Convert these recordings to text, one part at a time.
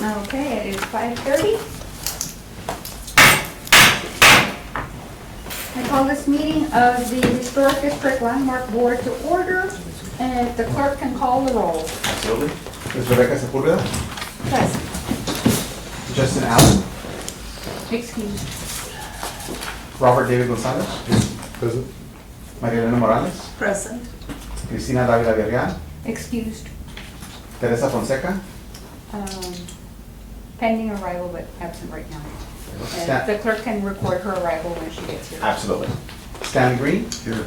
Okay, it is 5:30. I call this meeting of the Historic District Landmark Board to order, and if the clerk can call the roll. Absolutely. Ms. Rebecca Sepulveda. Present. Justin Allen. Excused. Robert David Gonzalez. Present. Maria Elena Morales. Present. Cristina Dávila Villarreal. Excused. Teresa Fonseca. Pending arrival, but absent right now. And Stan- the clerk can record her arrival when she gets here. Absolutely. Stan Green. Here.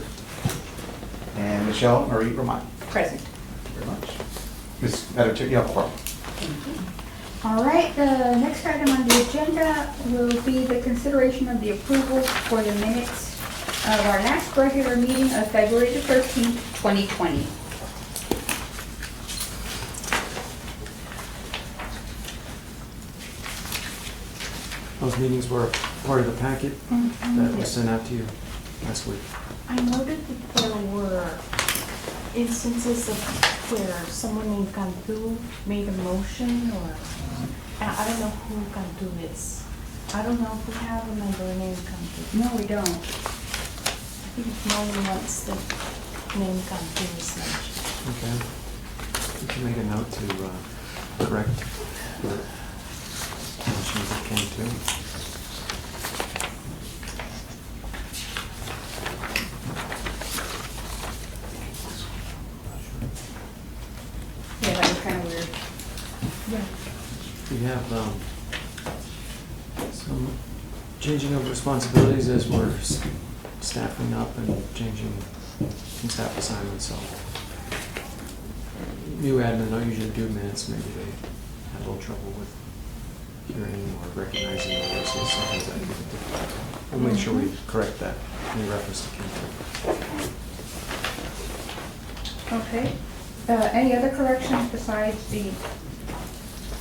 And Michelle Marie Roman. Present. Thank you very much. Ms. Madam Chair, you have a quorum. Thank you. All right, the next item on the agenda will be the consideration of the approval for the minutes of our last regular meeting of February the 13th, 2020. Those meetings were part of the packet that was sent out to you last week. I noted that there were instances of where someone named Cantu made a motion, or I don't know who Cantu is. I don't know if we have a member named Cantu. No, we don't. I think it's only once the name Cantu is mentioned. Okay. You can make a note to correct the mentions that came to. Yeah, that was kind of weird. Yeah. We have some changing of responsibilities as we're staffing up and changing some staff assignments, so new admin don't usually do minutes. Maybe they had a little trouble with hearing or recognizing the voices, sometimes that can be difficult. We'll make sure we correct that in reference to Kim. Okay. Any other corrections besides the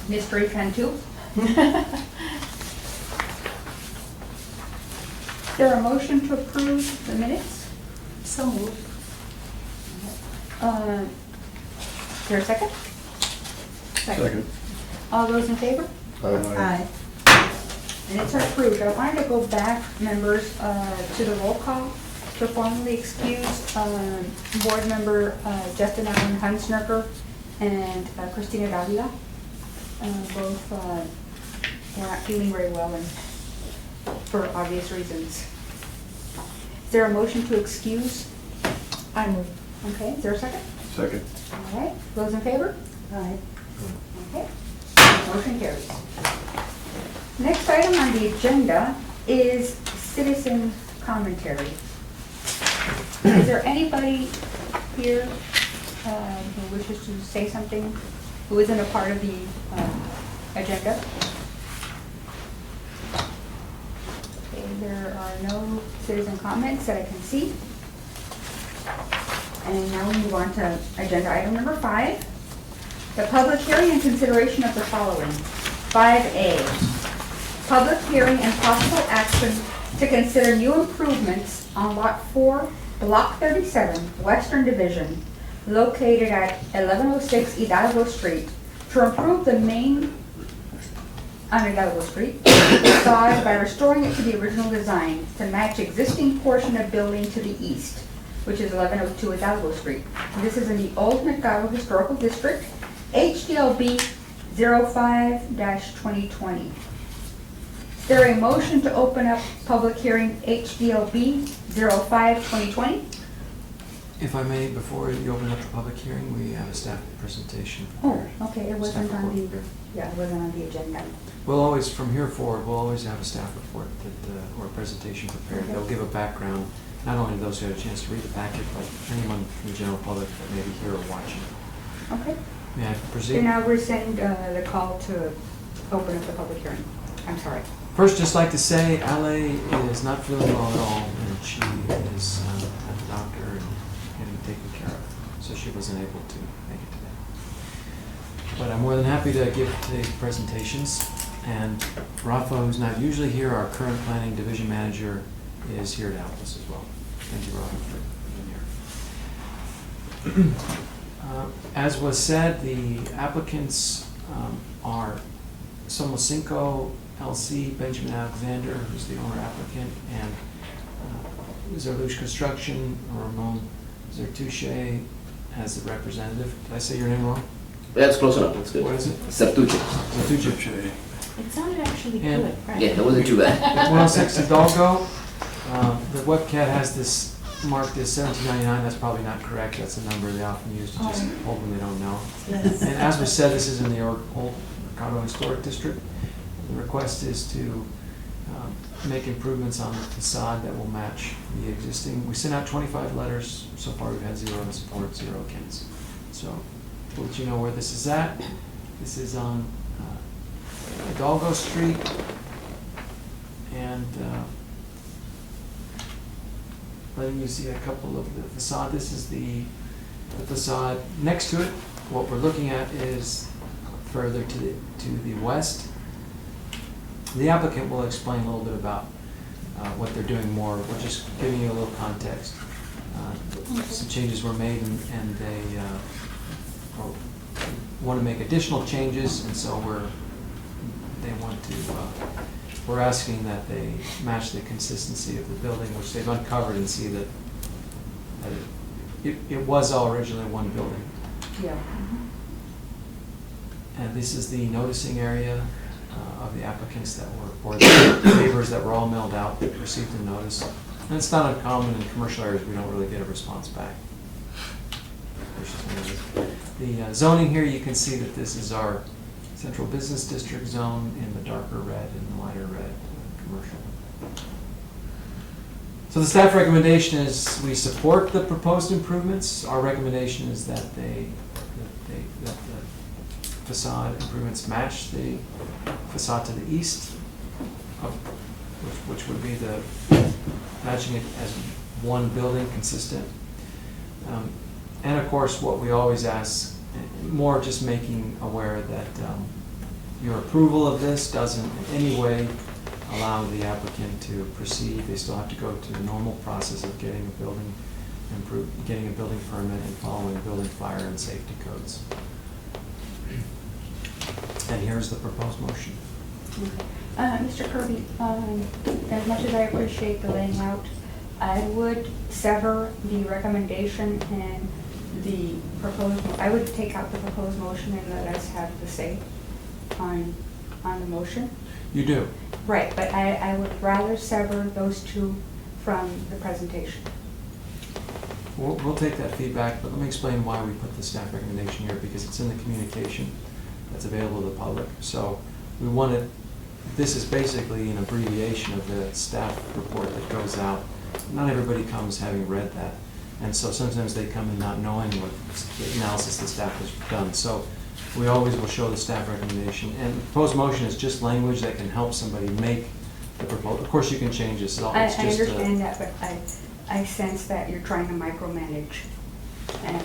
mystery Cantu? Is there a motion to approve the minutes? So moved. Is there a second? Second. All those in favor? Aye. And it's approved. I wanted to go back, members, to the roll call to formally excuse board member Justin Allen Hansnerker and Cristina Davila. Both were not feeling very well, and for obvious reasons. Is there a motion to excuse? I move. Okay, is there a second? Second. All right, those in favor? Aye. Okay, motion carries. Next item on the agenda is citizen commentary. Is there anybody here who wishes to say something who isn't a part of the agenda? Okay, there are no citizen comments that I can see. And now we move on to agenda item number 5, the public hearing and consideration of the following. 5A, public hearing and possible action to consider new improvements on Lot 4, Block 37, Western Division, located at 1106 Hidalgo Street, to improve the main on Hidalgo Street facade by restoring it to the original design to match existing portion of building to the east, which is 1102 Hidalgo Street. This is in the Old Mercado Historical District, HDLB 05-2020. Is there a motion to open up public hearing HDLB 05-2020? If I may, before you open up the public hearing, we have a staff presentation. Oh, prepared. okay, it wasn't Staff on report. the, yeah, it wasn't on the agenda. We'll always, from here forward, we'll always have a staff report that, or a presentation prepared. Okay. They'll give a background, not only to those who had a chance to read the packet, but anyone from the general public that may be here or watching. Okay. May I proceed? So now rescind the call to open up the public hearing. I'm sorry. First, just like to say, Ale is not feeling well at all, and she is at the doctor and getting taken care of, so she wasn't able to make it today. But I'm more than happy to give today's presentations, and Rafa, who's not usually here, our current planning division manager, is here to help us as well. Thank you, Rafa, for being here. As was said, the applicants are Somocinco LC, Benjamin Alexander, who's the owner applicant, and Zerlush Construction, Ramon Zertuche as the representative. Did I say your name wrong? That's close enough, that's good. What is it? Septuche. Zertuche. It sounded actually And- good, right? Yeah, that wasn't too bad. 106 Hidalgo, the webcat has this marked as 1799, that's probably not correct, that's a number they often use to just Oh. hold them they don't know. Yes. And as we said, this is in the Old Mercado Historic District. The request is to make improvements on the facade that will match the existing. We sent out 25 letters, so far we've had 0 in support, 0 against. So, we'll let you know where this is at. This is on Adolfo Street, and letting you see a couple of the facade. This is the facade next to it. What we're looking at is further to the west. The applicant will explain a little bit about what they're doing more. We're just giving you a little context. Some changes were made, and they want to make additional changes, and so we're asking that they match the consistency of the building, which they've uncovered, and see that it was all originally one building. Yeah. And this is the noticing area of the applicants that were, or the neighbors that were all mailed out, received a notice. And it's not uncommon in commercial areas, we don't really get a response back. The zoning here, you can see that this is our central business district zone in the darker red and the lighter red, commercial. So the staff recommendation is we support the proposed improvements. Our recommendation is that the facade improvements match the facade to the east, which would be the matching it as one building consistent. And of course, what we always ask, more just making aware that your approval of this doesn't in any way allow the applicant to proceed. They still have to go through the normal process of getting a building getting a building permit and following building fire and safety codes. And here's the proposed motion. Mr. Kirby, as much as I appreciate the laying out, I would sever the recommendation and the proposed, I would take out the proposed motion and let us have the say on the motion. You do? Right, but I would rather sever those two from the presentation. We'll take that feedback, but let me explain why we put the staff recommendation here, because it's in the communication that's available to the public. So we wanted, this is basically an abbreviation of the staff report that goes out. Not everybody comes having read that, and so sometimes they come in not knowing what the analysis the staff has done. So we always will show the staff recommendation, and the proposed motion is just language that can help somebody make the proposal. Of course, you can change this. I understand that, but I sense that you're trying to micromanage, and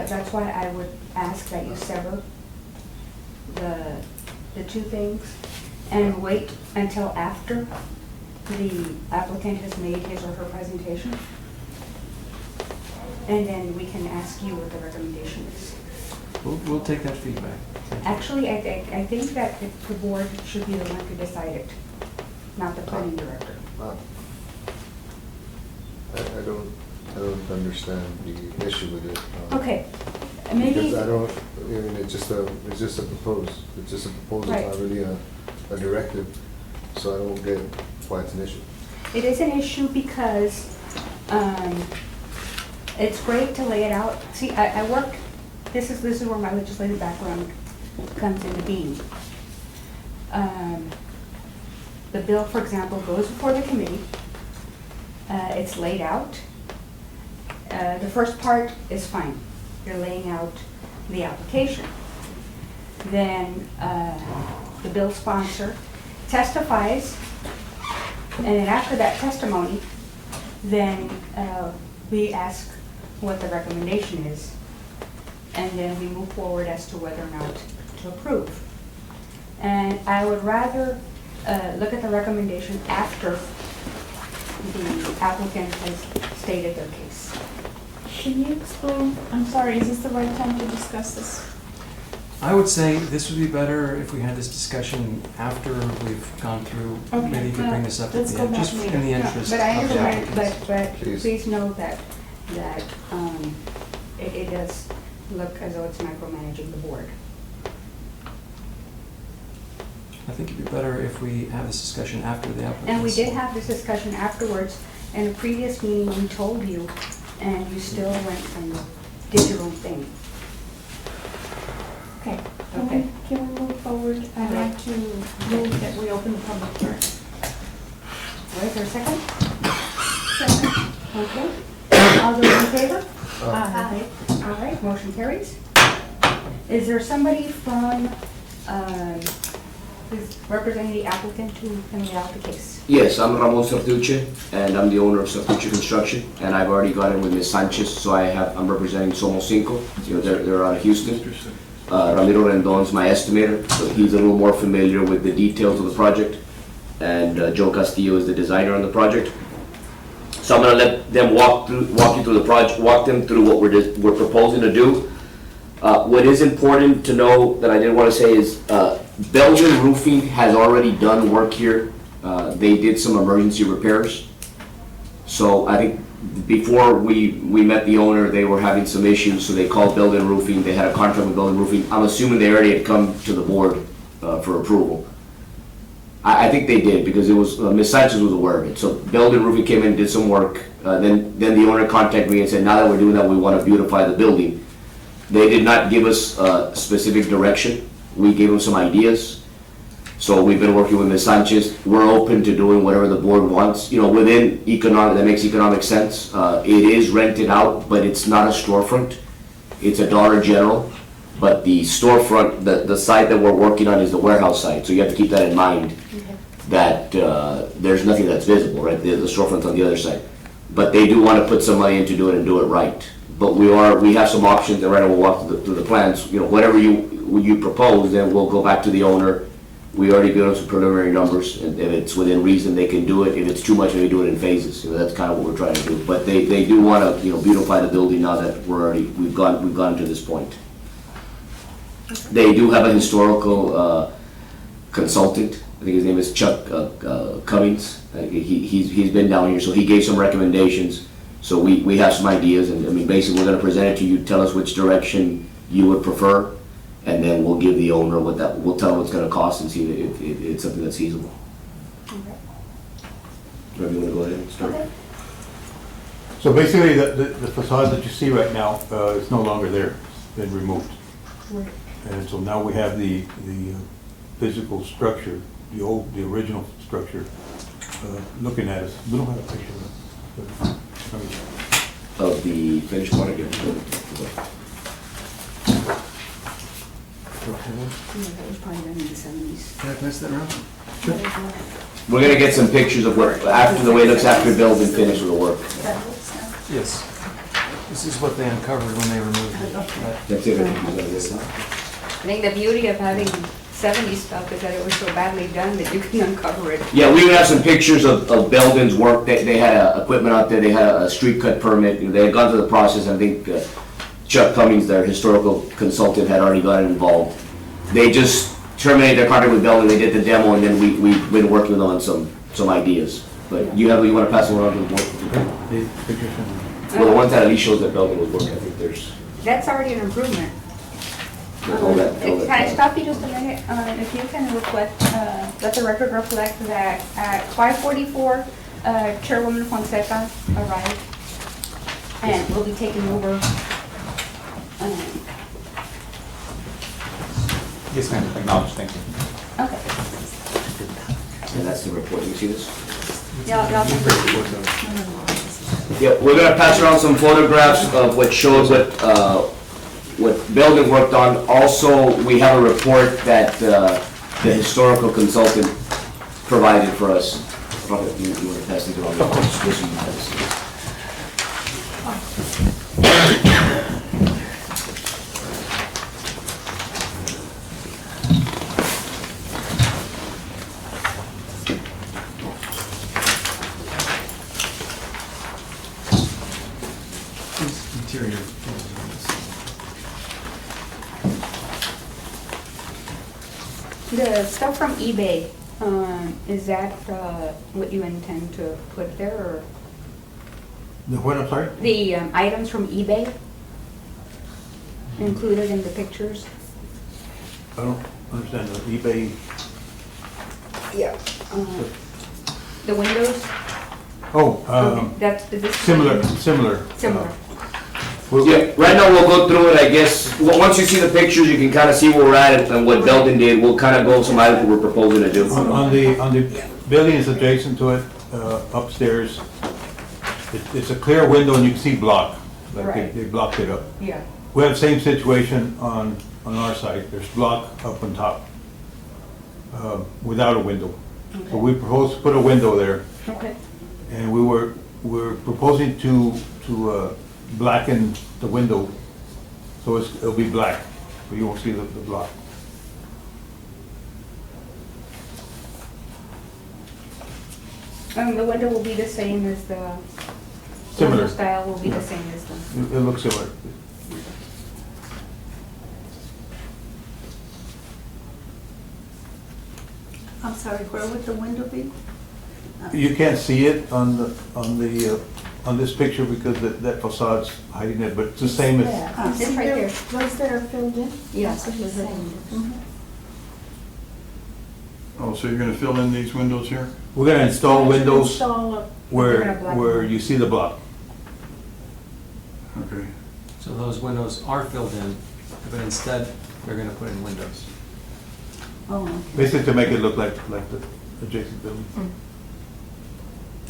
that's why I would ask that you sever the two things and wait until after the applicant has made his or her presentation, and then we can ask you what the recommendation is. We'll take that feedback. Actually, I think that the board should be the one to decide it, not the planning director. I don't understand the issue with it. Okay, maybe. Because I mean, it's just a proposal. It's just a proposal, Right. it's not really a directive, so I don't get why it's an issue. It is an issue because it's great to lay it out. See, I work, this is where my legislative background comes into being. The bill, for example, goes before the committee. It's laid out. The first part is fine. You're laying out the application. Then the bill sponsor testifies, and then after that testimony, then we ask what the recommendation is, and then we move forward as to whether or not to approve. And I would rather look at the recommendation after the applicant has stated their case. Can you explain, I'm sorry, is this the right time to discuss this? I would say this would be better if we had this discussion after we've gone through. Okay, Maybe you could bring this up at let's the go end, back just later. in the No, interest but I of the understand, applicants. but Please. please know that it does look as though it's micromanaging the board. I think it'd be better if we have this discussion after the applicants. And we did have this discussion afterwards. In a previous meeting, we told you, and you still went and did your own thing. Okay, Okay. can we move forward? I'd like to move that we open the public hearing. Is there a second? Second. Okay. All those in favor? Aye. All right, motion carries. Is there somebody from, who's representing the applicant who can lay out the case? Yes, I'm Ramon Sartucci, and I'm the owner of Sartucci Construction, and I've already got in with Ms. Sanchez, so I'm representing Somos Cinco. You know, they're out of Houston. Ramiro Rendon's my estimator, so he's a little more familiar with the details of the project. And Joe Castillo is the designer on the project. So I'm gonna let them walk you through the project, walk them through what we're proposing to do. What is important to know that I did want to say is, Belgian Roofing has already done work here. They did some emergency repairs. So I think before we met the owner, they were having some issues, so they called Belden Roofing. They had a contract with Belden Roofing. I'm assuming they already had come to the board for approval. I think they did, because it was, Ms. Sanchez was aware of it. So Belden Roofing came in and did some work. Then the owner contacted me and said, now that we're doing that, we want to beautify the building. They did not give us specific direction. We gave them some ideas. So we've been working with Ms. Sanchez. We're open to doing whatever the board wants, you know, within economic, that makes economic sense. It is rented out, but it's not a storefront. It's a Dollar General, but the storefront, the site that we're working on is the warehouse site. So you have to keep that in mind, that there's nothing that's visible, right? The storefront's on the other side. But they do want to put some money into doing it and do it right. But we have some options, and right now we'll walk through the plans. You know, whatever you propose, then we'll go back to the owner. We already give them some preliminary numbers, and if it's within reason, they can do it. If it's too much, they do it in phases. You know, that's kind of what we're trying to do. But they do want to, you know, beautify the building now that we've gone to this point. They do have a historical consultant. I think his name is Chuck Cummings. He's been down here, so he gave some recommendations. So we have some ideas, and I mean, basically, we're going to present it to you. Tell us which direction you would prefer, and then we'll give the owner we'll tell them what it's going to cost and see if it's something that's feasible. Okay. Maybe you want to go ahead and start? Okay. So basically, the facade that you see right now is no longer there, it's been removed. Right. And so now we have the physical structure, the original structure, looking at us. We don't have a picture of it. Of the finished product. Yeah, that was probably done in the 70s. Can I pass that around? We're going to get some pictures of what, after the way it looks after build and finish with the work. Yes. This is what they uncovered when they removed it. Right. That's it. I think the beauty of having 70s stuff is that it was so badly done that you can uncover it. Yeah, we would have some pictures of Belden's work. They had equipment out there. They had a street cut permit. You know, they had gone through the process. I think Chuck Cummings, their historical consultant, had already gotten involved. They just terminated their contract with Belden. They did the demo, and then we've been working with them on some ideas. But you want to pass them on to the board? The pictures from Well, the ones that at least shows that Belden was working. I think there's. That's already an improvement. All that. Can I stop you just a minute? If you can reflect, let the record reflect that at 5:44, Chairwoman Fonseca arrived, and will be taking over. Yes, ma'am, acknowledged, thank you. Okay. And that's the report. You see this? Y'all can- Yeah, we're gonna pass around some photographs of what shows what Belden worked on. Also, we have a report that the historical consultant provided for us. Probably, you want to pass these around? Just so you have this. Interior. The stuff from eBay, is that what you intend to put there, or The what, I'm sorry? the items from eBay included in the pictures? I don't understand the eBay. Yeah. The windows? Oh, That's the. similar. Similar. Yeah, right now we'll go through it, I guess. Once you see the pictures, you can kind of see where we're at and what Belden did. We'll kind of go some items we're proposing to do. On the building is adjacent to it, upstairs. It's a clear window and you can see block, like Right. they blocked it up. Yeah. We have the same situation on our side. There's block up on top, without a window. So we proposed to put a window there, Okay. and we're proposing to blacken the window, so it'll be black, so you won't see the block. The window will be the same as the. Similar. Window style will be the same as the. It looks similar. I'm sorry, where would the window be? You can't see it on this picture because that facade's hiding it, but it's the same as, Yeah. It's right there. Was there filled in? Yes. That's what he's saying. Oh, so you're gonna fill in these windows here? we're gonna install windows Install a- They're gonna blacken where them. you see the block. Okay. So those windows are filled in, but instead, they're gonna put in windows. Oh, Basically to make it look like the adjacent building.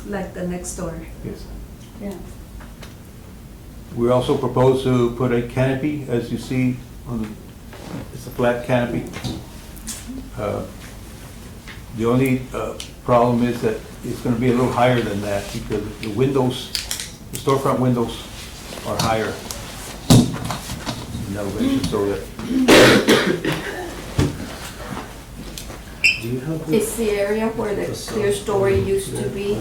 like the next door. Yes. Yeah. We also propose to put a canopy, as you see, it's a flat canopy. The only problem is that it's gonna be a little higher than that because the windows, the storefront windows are higher in elevation, so that Is the area where the clear story used to be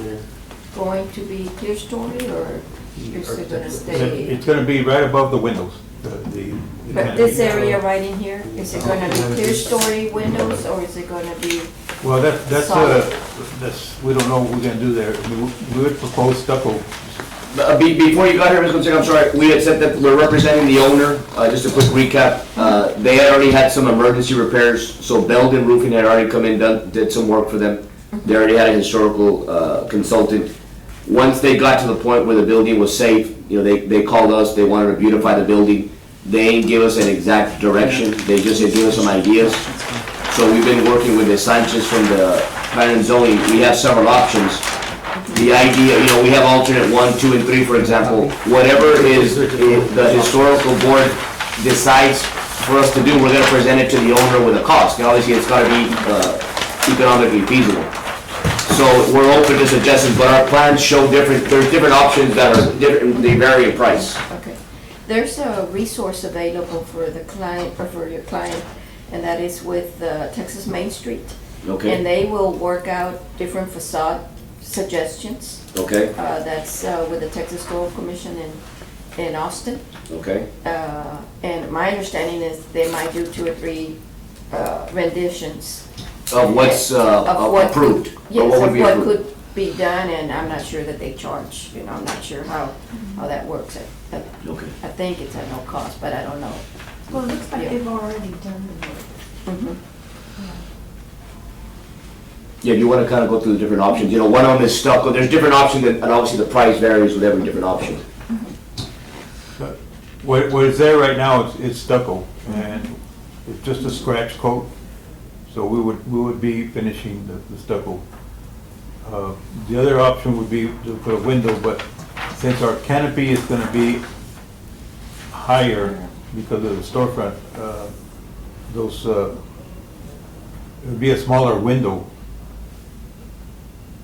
going to be clear story, or is it gonna stay? it's gonna be right above the windows. But this area right in here, is it gonna be clear story windows, or is it gonna be, Well, that's, Solid. we don't know what we're gonna do there. We would propose stucco. Before you got here, Ms. Gonzaga, I'm sorry, we had said that we're representing the owner. Just a quick recap. They had already had some emergency repairs, so Belden Roofing had already come in, did some work for them. They already had a historical consultant. Once they got to the point where the building was safe, they called us, they wanted to beautify the building. They didn't give us an exact direction, they just said give us some ideas. So we've been working with Ms. Sanchez from the Plan and Zoning. We have several options. The idea, we have alternate 1, 2, and 3, for example. Whatever is the historical board decides for us to do, we're gonna present it to the owner with a cost. And obviously, it's gotta be economically feasible. So we're open to suggestions, but our plans show there's different options that are different, they vary in price. okay. There's a resource available for the client, or for your client, and that is with Texas Main Street. And Okay, they will work out different facade suggestions. okay, That's with the Texas Historical Commission in Austin. okay. And my understanding is they might do 2 or 3 renditions. Of what's Of what approved? could- or Yes, what would of be what approved. could be done, and I'm not sure that they charge, I'm not sure how that works. Okay. I think it's at no cost, but I don't know. Well, it looks like Yeah. they've already done the work. Mhm. Yeah, if you wanna kinda go through the different options, one of them is stucco, there's different options, and obviously the price varies with every different option. What is there right now, it's stucco, and it's just a scratch coat, so we would be finishing the stucco. The other option would be to put a window, but since our canopy is gonna be higher because of the storefront, it would be a smaller window.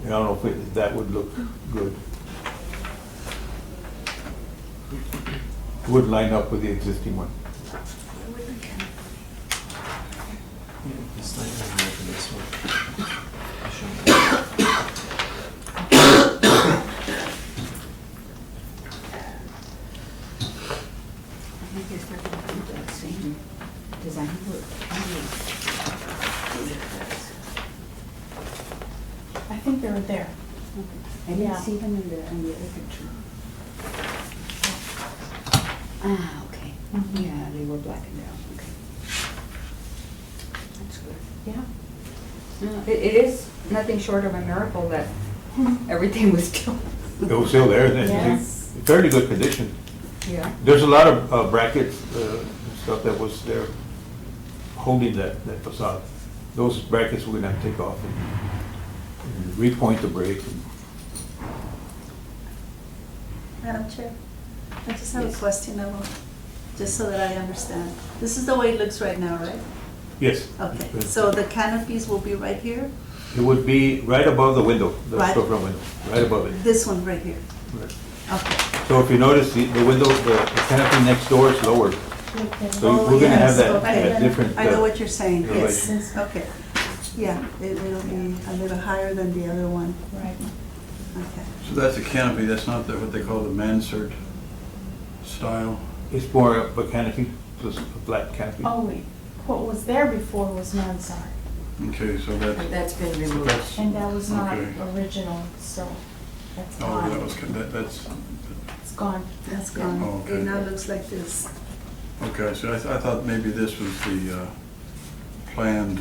I don't know if that would look good. Would line up with the existing one. It's like higher than this one. I'll show you. I think it's probably the same design work. I think they were there. I didn't Yeah. see them in the other picture. Ah, okay. Mhm. Yeah, they were black and brown, okay. That's good. Yeah. No, It is nothing short of a miracle that everything was still, It was still there then. Yes. Fairly good condition. yeah. There's a lot of brackets, and stuff that was there holding that facade. Those brackets we're gonna have to take off and repoint the break. Madam Chair, I just have a question, just so that I understand. This is the way it looks right now, right? Yes. Okay, so the canopies will be right here? It would be right above the window, the Right. storefront window, right above it. This one right here? Right. Okay. So if you notice, the window, the canopy next door is lower. So Oh, we're gonna have yes, that okay. that different. I know what you're saying, yes. elevation. Okay. Yeah, it'll be a little higher than the other one. Right. Okay. So that's a canopy, that's not what they call the mansard style? It's more of a canopy, just a flat canopy. Oh, wait. What was there before was mansard, Okay, so that's, And that's been so removed. that's, and that was not Okay. original, so that's oh, that gone. was, that's, It's gone. That's Oh, gone. okay. It now looks like this. okay, so I thought maybe this was the planned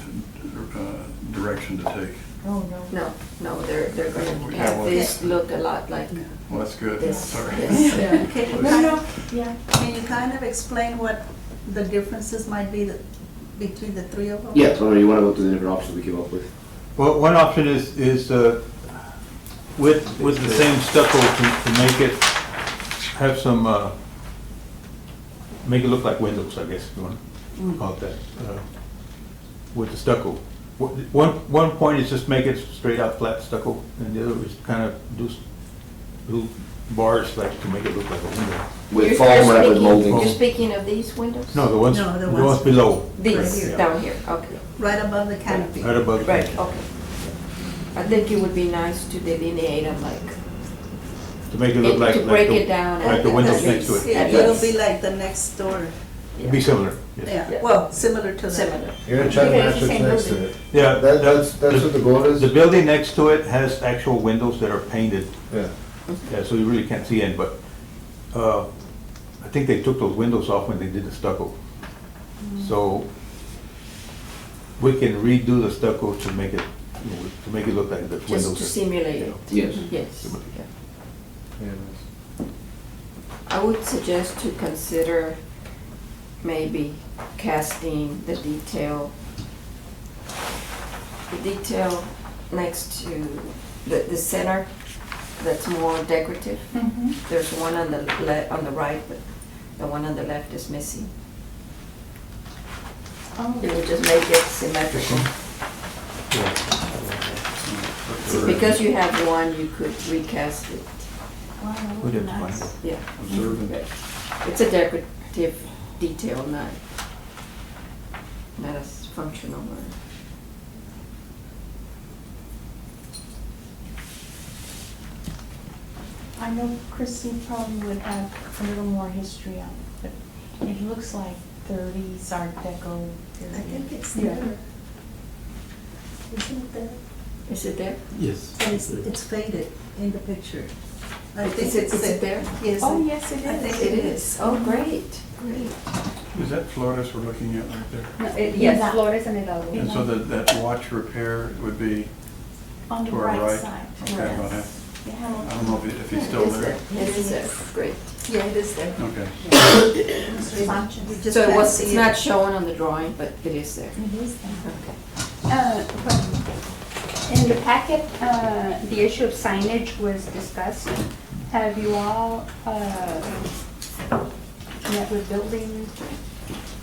direction to take. Oh, no. No, they're gonna We have have one. this look a lot like Well, that's good, this. sorry. This, yeah. Can you No, kind no, of, yeah. can you kind of explain what the differences might be between the three of them? Yeah, so you wanna go to the different options we came up with? Well, one option is with the same stucco to make it, have some, make it look like windows, I guess, if you want to call it that, with the stucco. One point is just make it straight out flat stucco, and the other is kind of do bars like to make it look like a window. With You're- foam you're wrapped with speaking- moldings? You're speaking of these windows? No, the ones, No, the the ones- ones below, These, here. down here, okay. Right above the canopy. right above. the Right, canopy. okay. I think it would be nice to delineate them like, To make it look like. to like break the- it down. Like the and- windows at next to least- it. at It'll least. be like the next door. Be similar, yes. Yeah, well, similar to that. Similar. You're gonna try to Okay, match it's the what's same next to building. it. Yeah, That's what the goal is? The building next to it has actual windows that are painted. Yeah. Yeah, so you really can't see in, but I think they took those windows off when they did the stucco. So we can redo the stucco to make it, to make it look like the windows. Just to are- simulate it. Yes. Yes. Similar. Yeah. Yeah, I would suggest to consider maybe casting the detail next to the center that's more decorative. Mm-hmm. There's one on the right, but the one on the left is missing. Oh, It would just make it symmetrical. Yeah. See, because you have one, you could recast it. wow, that We would be didn't find nice. it. Yeah. Observant. Okay. It's a decorative detail, not a functional one. I know Christine probably would have a little more history on it, but it looks like 30s Art Deco I period. think it's Yeah. there. Isn't it there? Is it there? Yes. It's faded in the picture. I think Is it there? Yes. Oh, yes, it I is. think It is. Oh, great, great. Is that Flores we're looking at right there? No, Yeah. Yes, Flores and Hidalgo. And so that watch repair would be On the to our right right? side. Okay, Yes. about half. I Yeah. don't know if he's It still is there. It is there, great. Yeah, it is there. Okay. Mr. Sanchez. We just So it can't was, see it's it. not shown on the drawing, but it is there. It is there. Okay. In the packet, the issue of signage was discussed. Have you all met with building?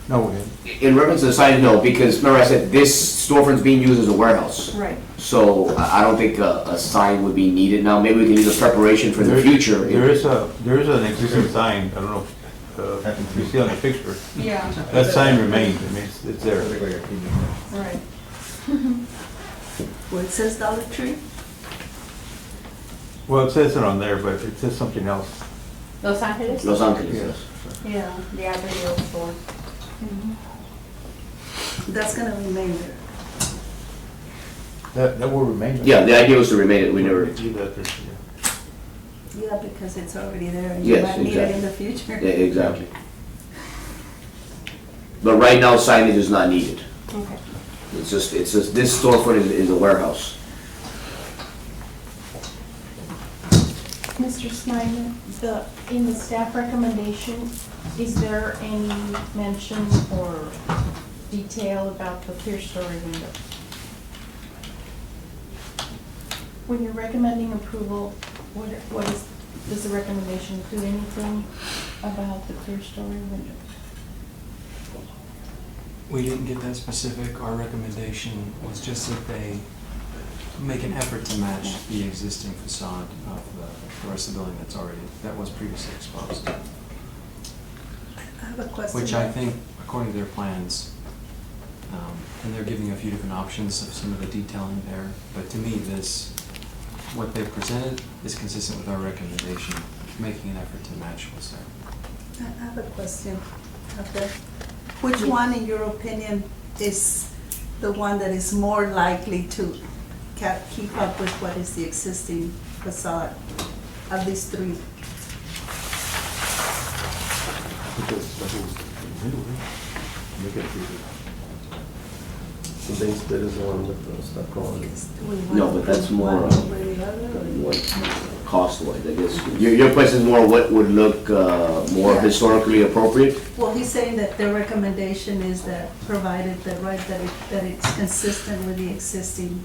No, we didn't. In reference to the sign, no, because remember I said this storefront's being used as a warehouse. Right. So I don't think a sign would be needed now. Maybe we can use a preparation for the There- future. There is an existing sign, I don't know, if you see on the picture, Yeah. that sign remains, I mean, it's there. Look like a kidney. Right. Where it says Dollar Tree? Well, it says it on there, but it says something else. Los Angeles? Los Angeles, Yes. yes. Yeah, the Avenue store. That's gonna remain there. That will remain. Yeah, the idea was to remain it, we never, Leave that there, yeah. Yeah, because it's already there and you Yes, might need it in exactly. the future. yeah, exactly. But right now signage is not needed. Okay. It's just, this storefront is a warehouse. Mr. Snyder, in the staff recommendation, is there any mention or detail about the clear story window? When you're recommending approval, does the recommendation include anything about the clear story window? We didn't get that specific. Our recommendation was just that they make an effort to match the existing facade of the rest of the building that was previously exposed. I have a question. Which I think, according to their plans, and they're giving a few different options of some of the detailing there, but to me, what they presented is consistent with our recommendation, making an effort to match what's there. I have a question. Okay. Which one, in your opinion, is the one that is more likely to keep up with what is the existing facade of these three? The base bid is the one with the stuff on it. Do we want No, to but that's put more, one over the other, or- What, cost-wise, I guess. Your question is more what would look more Yeah. historically appropriate? Well, he's saying that their recommendation is that, provided that it's consistent with the existing.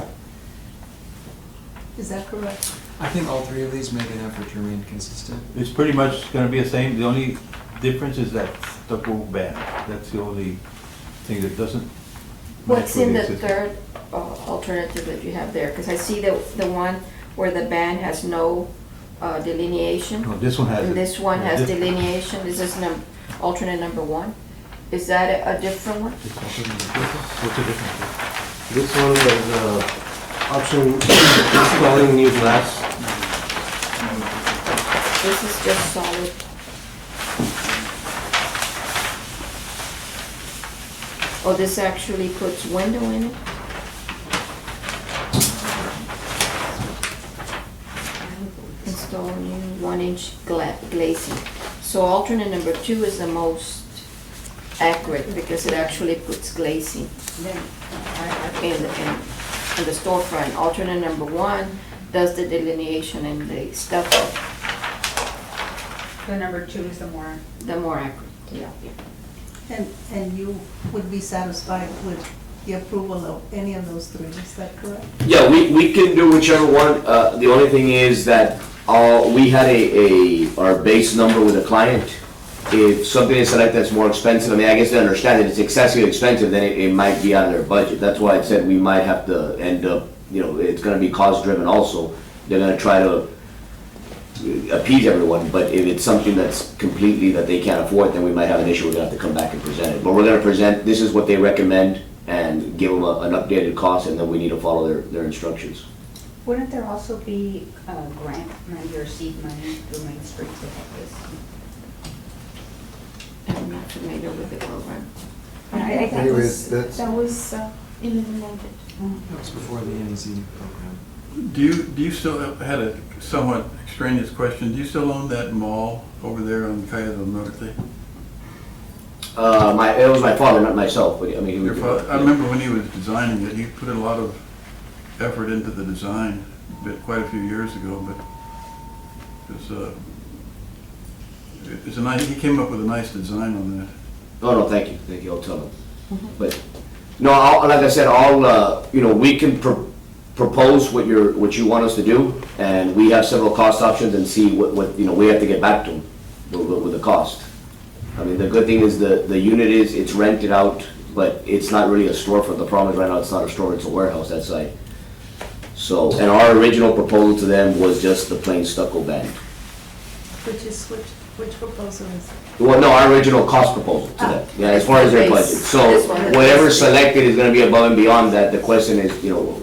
Is that correct? I think all three of these make an effort to remain consistent. It's pretty much gonna be the same, the only difference is that stucco band. That's the only thing that doesn't. match What's with in the existing. third alternative that you have there? Because I see the one where the band has no delineation. No, this one has it. And this one Yeah, has this- delineation. This is alternate number one. Is that a different one? This alternate number, what's the difference? This one was, option installing new glass. This is just solid. Oh, this actually puts window in it? Install new 1-inch glazing. So alternate number 2 is the most accurate because it actually puts glazing in the storefront. Alternate number 1 does the delineation and the stucco, The number 2 is the more accurate, yeah. And you would be satisfied with the approval of any of those three, is that correct? Yeah, we can do whichever one. The only thing is that we had our base number with a client. If something is selected that's more expensive, I mean, I guess they understand that it's excessively expensive, then it might be out of their budget. That's why I said we might have to end up, it's gonna be cost driven also. They're gonna try to appease everyone, but if it's something that's completely that they can't afford, then we might have an issue. We're gonna have to come back and present it. But we're gonna present, this is what they recommend, and give them an updated cost, and then we need to follow their instructions. Wouldn't there also be grant money or seed money through Main Street to help this? I'm not familiar with the program. I think Anyways, that's, That was eliminated. That was before the NZ program. Do you still, had a somewhat extraneous question, do you still own that mall over there on Calle del Norte? It was my father, not myself, but I mean, he Your was. father, I remember when he was designing it, he put a lot of effort into the design quite a few years ago, but it's a nice, he came up with a nice design on that. Oh, no, thank you, I'll tell him. But, no, like I said, we can propose what you want us to do, and we have several cost options and see what, we have to get back to them with the cost. I mean, the good thing is the unit it's rented out, but it's not really a storefront. The problem is right now it's not a store, it's a warehouse, that site. So, and our original proposal to them was just the plain stucco band. Which proposal is it? Well, no, our original cost proposal to them, yeah, as far as their budget. So, This one. whatever's selected is gonna be above and beyond that. The question is,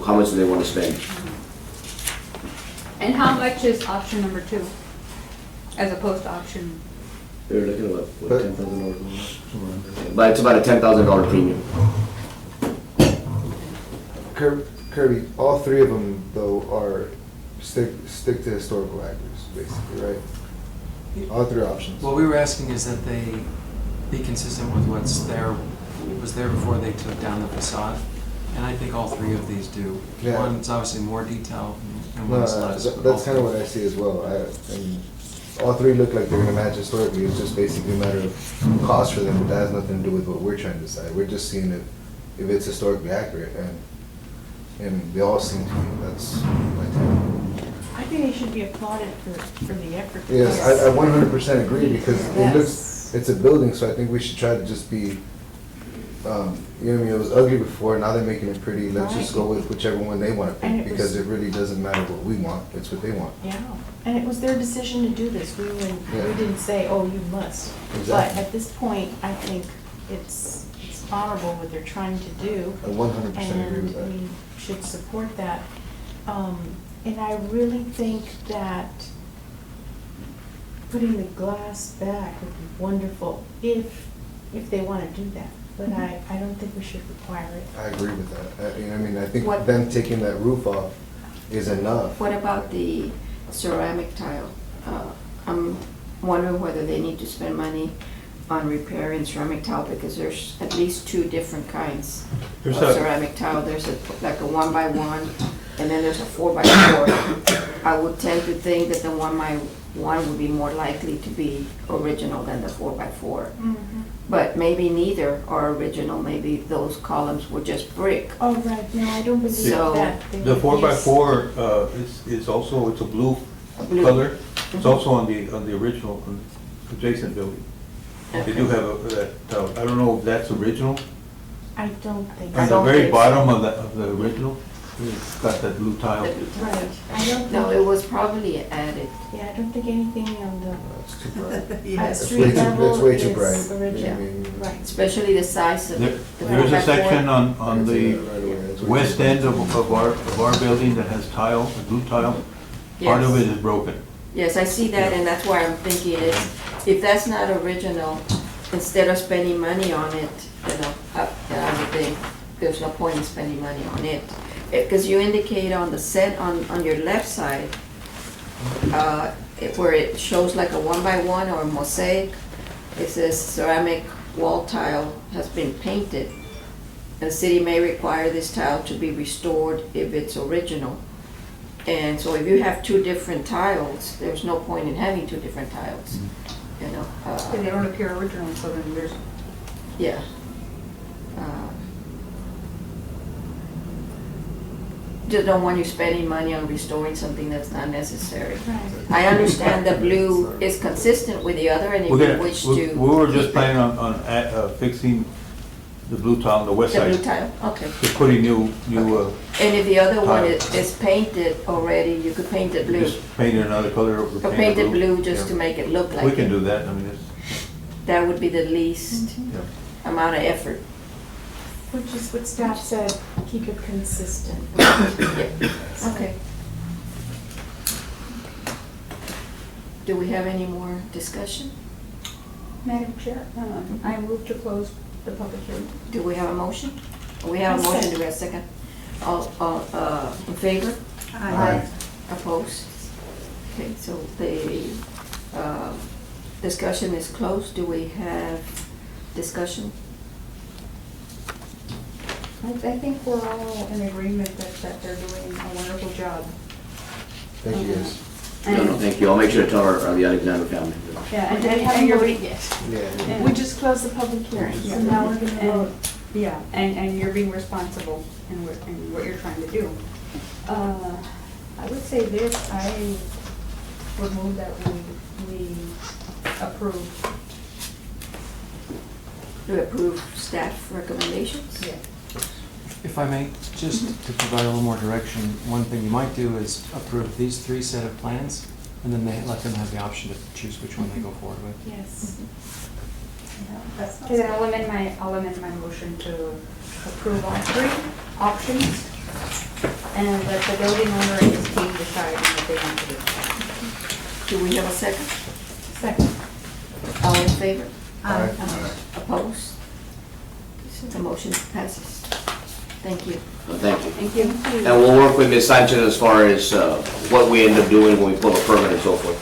how much do they wanna spend? And how much is option number 2 as opposed to option? They're looking at what, But- $10,000? But it's about a $10,000 premium. Kirby, all three of them though are stick to historical actors, basically, right? All three options. What we were asking is that they be consistent with was there before they took down the facade. And I think all three of these do. Yeah. One's obviously more detailed and No, one's less. but all that's kind of what I see as well. And all three look like they're gonna match historically. It's just basically a matter of cost for them, but that has nothing to do with what we're trying to decide. We're just seeing if it's historically accurate, and they all seem to be. That's my take. I think they should be applauded for the effort. Yes, I 100% agree because it Yes. looks, it's a building, so I think we should try to just be, you know what I mean, it was ugly before, now they're making it pretty, let's just go with whichever one they want to And pick, it because was- it really doesn't matter what we want, it's what they want. Yeah, and it was their decision to do this. We Yeah. didn't say, oh, you must. But Exactly. at this point, I think it's honorable what they're trying to do. I 100% agree with that. And we should support that. And I really think that putting the glass back would be wonderful if they want to do that. But I don't think we should require it. I agree with that. You know what I mean, I think What- them taking that roof off is enough. What about the ceramic tile? I'm wondering whether they need to spend money on repairing ceramic tile, because there's at least two different kinds There's of a- ceramic tile. There's like a 1x1, and then there's a 4x4. I would tend to think that the 1x1 would be more likely to be original than the 4x4. But maybe neither are original, maybe those columns were just brick. Oh, right, no, I don't believe So, that. They The would 4x4 is also, it's a blue Blue. color. It's also on the original, adjacent building. They do Okay. have that tile. I don't know if that's original. I don't think. On I the don't very think so. bottom of the original, it's got that blue tile. Right, I don't No, think, it was probably added. yeah, I don't think anything on the It's too bright. Yes. It's street way too, level it's way too is bright. original. I mean, Right. Especially the size of There the there is a 4x4. section on it's the right away. It's way west too end bright. of our building that has tile, a blue tile. Part of Yes. it is broken. Yes, I see that, and that's why I'm thinking is, if that's not original, instead of spending money on it, I would think there's no point in spending money on it. Because you indicate on the set, on your left side, where it shows like a 1x1 or a mosaic, it says ceramic wall tile has been painted. The city may require this tile to be restored if it's original. And so if you have two different tiles, there's no point in having two different tiles, you know? And they don't appear original, so then there's, Yeah. Just don't want you spending money on restoring something that's not necessary. Right. I understand the blue is consistent with the other, and if you wish We to. were just planning on fixing the blue tile on the west The side. blue tile, okay. Just putting new, And if the other one Tile. is painted already, you could paint it blue. just paint it another color. Or Or paint it blue just Yeah. to make it look like We can it. do that, I mean, That would be the least yeah. amount of effort. Which is what staff said, keep it consistent. Okay. Do we have any more discussion? Madam Chair, I move to close the public hearing. Do we have a motion? We have a I'll motion, do we have a second? All, in favor? Aye. Opposed? Okay, so the, discussion is closed. Do we have discussion? I think we're all in agreement that they're doing a wonderful job. Thank you guys. No, thank you. I'll make sure to tell the Alexander family. Yeah, And they haven't you're- voted yet. Yeah. We just closed the public hearing, so now we're gonna vote. Yeah, and you're being responsible in what you're trying to do. I would say this, I would move that we approve. Do we approve staff recommendations? Yeah. If I may, just to provide a little more direction, one thing you might do is approve these three set of plans, and then let them have the option to choose which one they go forward with. Yes. Okay, then I'll amend my motion to approve all three options, and let the building owner and his team decide on what they want to do. Do we have a second? Second. All in favor? Aye. Opposed? So the motion passes. Thank you. Well, thank you. Thank you. And we'll work with Ms. Sanchez as far as what we end up doing when we pull a permit and so forth.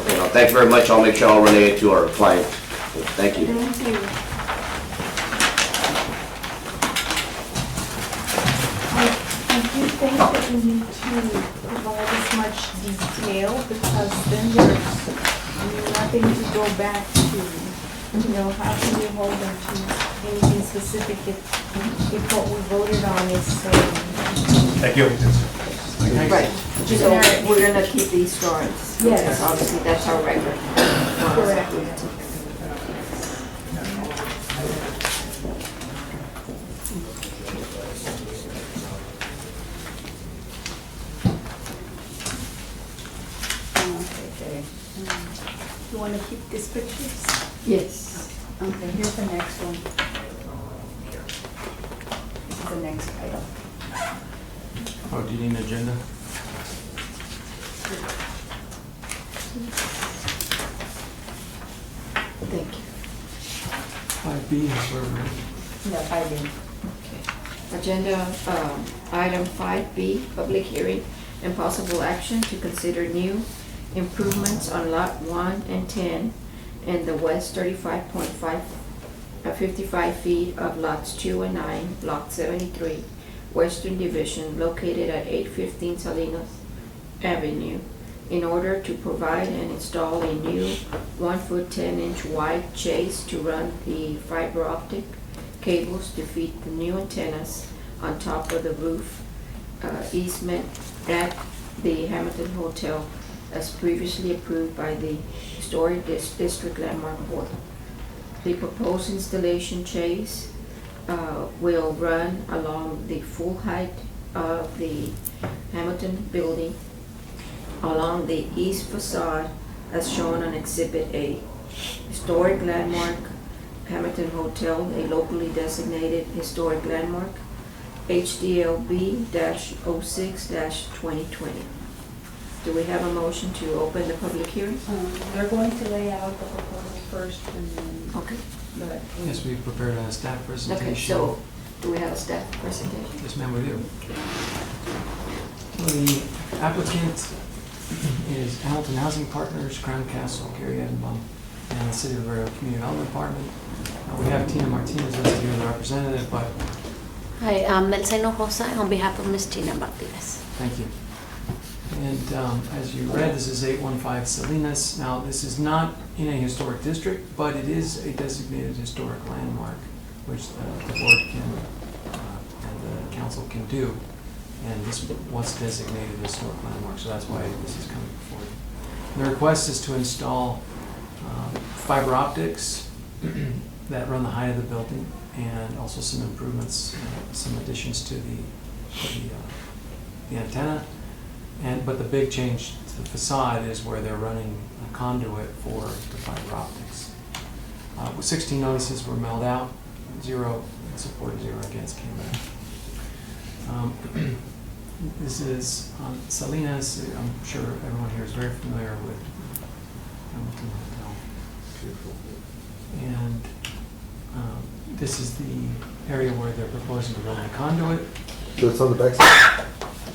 Okay, now, thank you very much. I'll make sure I'll relay it to our client. Thank you. Thank you. I do think that we need to provide as much detail, because then there's nothing to go back to. You know, how can we hold them to anything specific if what we voted on is saying. Thank you. Right, so we're gonna keep these drawings. Yes. Because obviously, that's our record. Correct. Okay. You want to keep these pictures? Yes. Okay, here's the next one. This is the next item. Oh, do you need an agenda? Thank you. 5B, where we're ready. No, I didn't. Agenda, item 5B, public hearing and possible action to consider new improvements on lot 1 and 10 and the west 55 feet of lots 2 and 9, block 73, Western Division, located at 815 Salinas Avenue, in order to provide and install a new 1-foot 10-inch wide chase to run the fiber optic cables to feed the new antennas on top of the roof easement at the Hamilton Hotel, as previously approved by the Historic District Landmark Board. The proposed installation chase will run along the full height of the Hamilton building, along the east facade as shown on Exhibit A. Historic Landmark Hamilton Hotel, a locally designated historic landmark, HDLB-06-2020. Do we have a motion to open the public hearing? They're going to lay out the proposal first and then, Okay. but. Yes, we prepared a staff presentation. Okay, so do we have a staff presentation? Yes, ma'am, we do. The applicant is Hamilton Housing Partners, Crown Castle, Gary Edenbaum, and the City of Laredo Community Development Department. We have Tina Martinez listed here, the representative, but Hi, I'm Melissa Hinojosa on behalf of Ms. Tina Martinez. thank you. And as you read, this is 815 Salinas. Now, this is not in a historic district, but it is a designated historic landmark, which the board can, and the council can do. And this was designated a historic landmark, so that's why this is coming before you. And the request is to install fiber optics that run the height of the building, and also some improvements, some additions to the antenna. But the big change to the facade is where they're running a conduit for the fiber optics. 16 notices were mailed out, 0 in support, 0 against came back. This is Salinas. I'm sure everyone here is very familiar with Hamilton Hotel. And this is the area where they're proposing to run the conduit. So it's on the back side?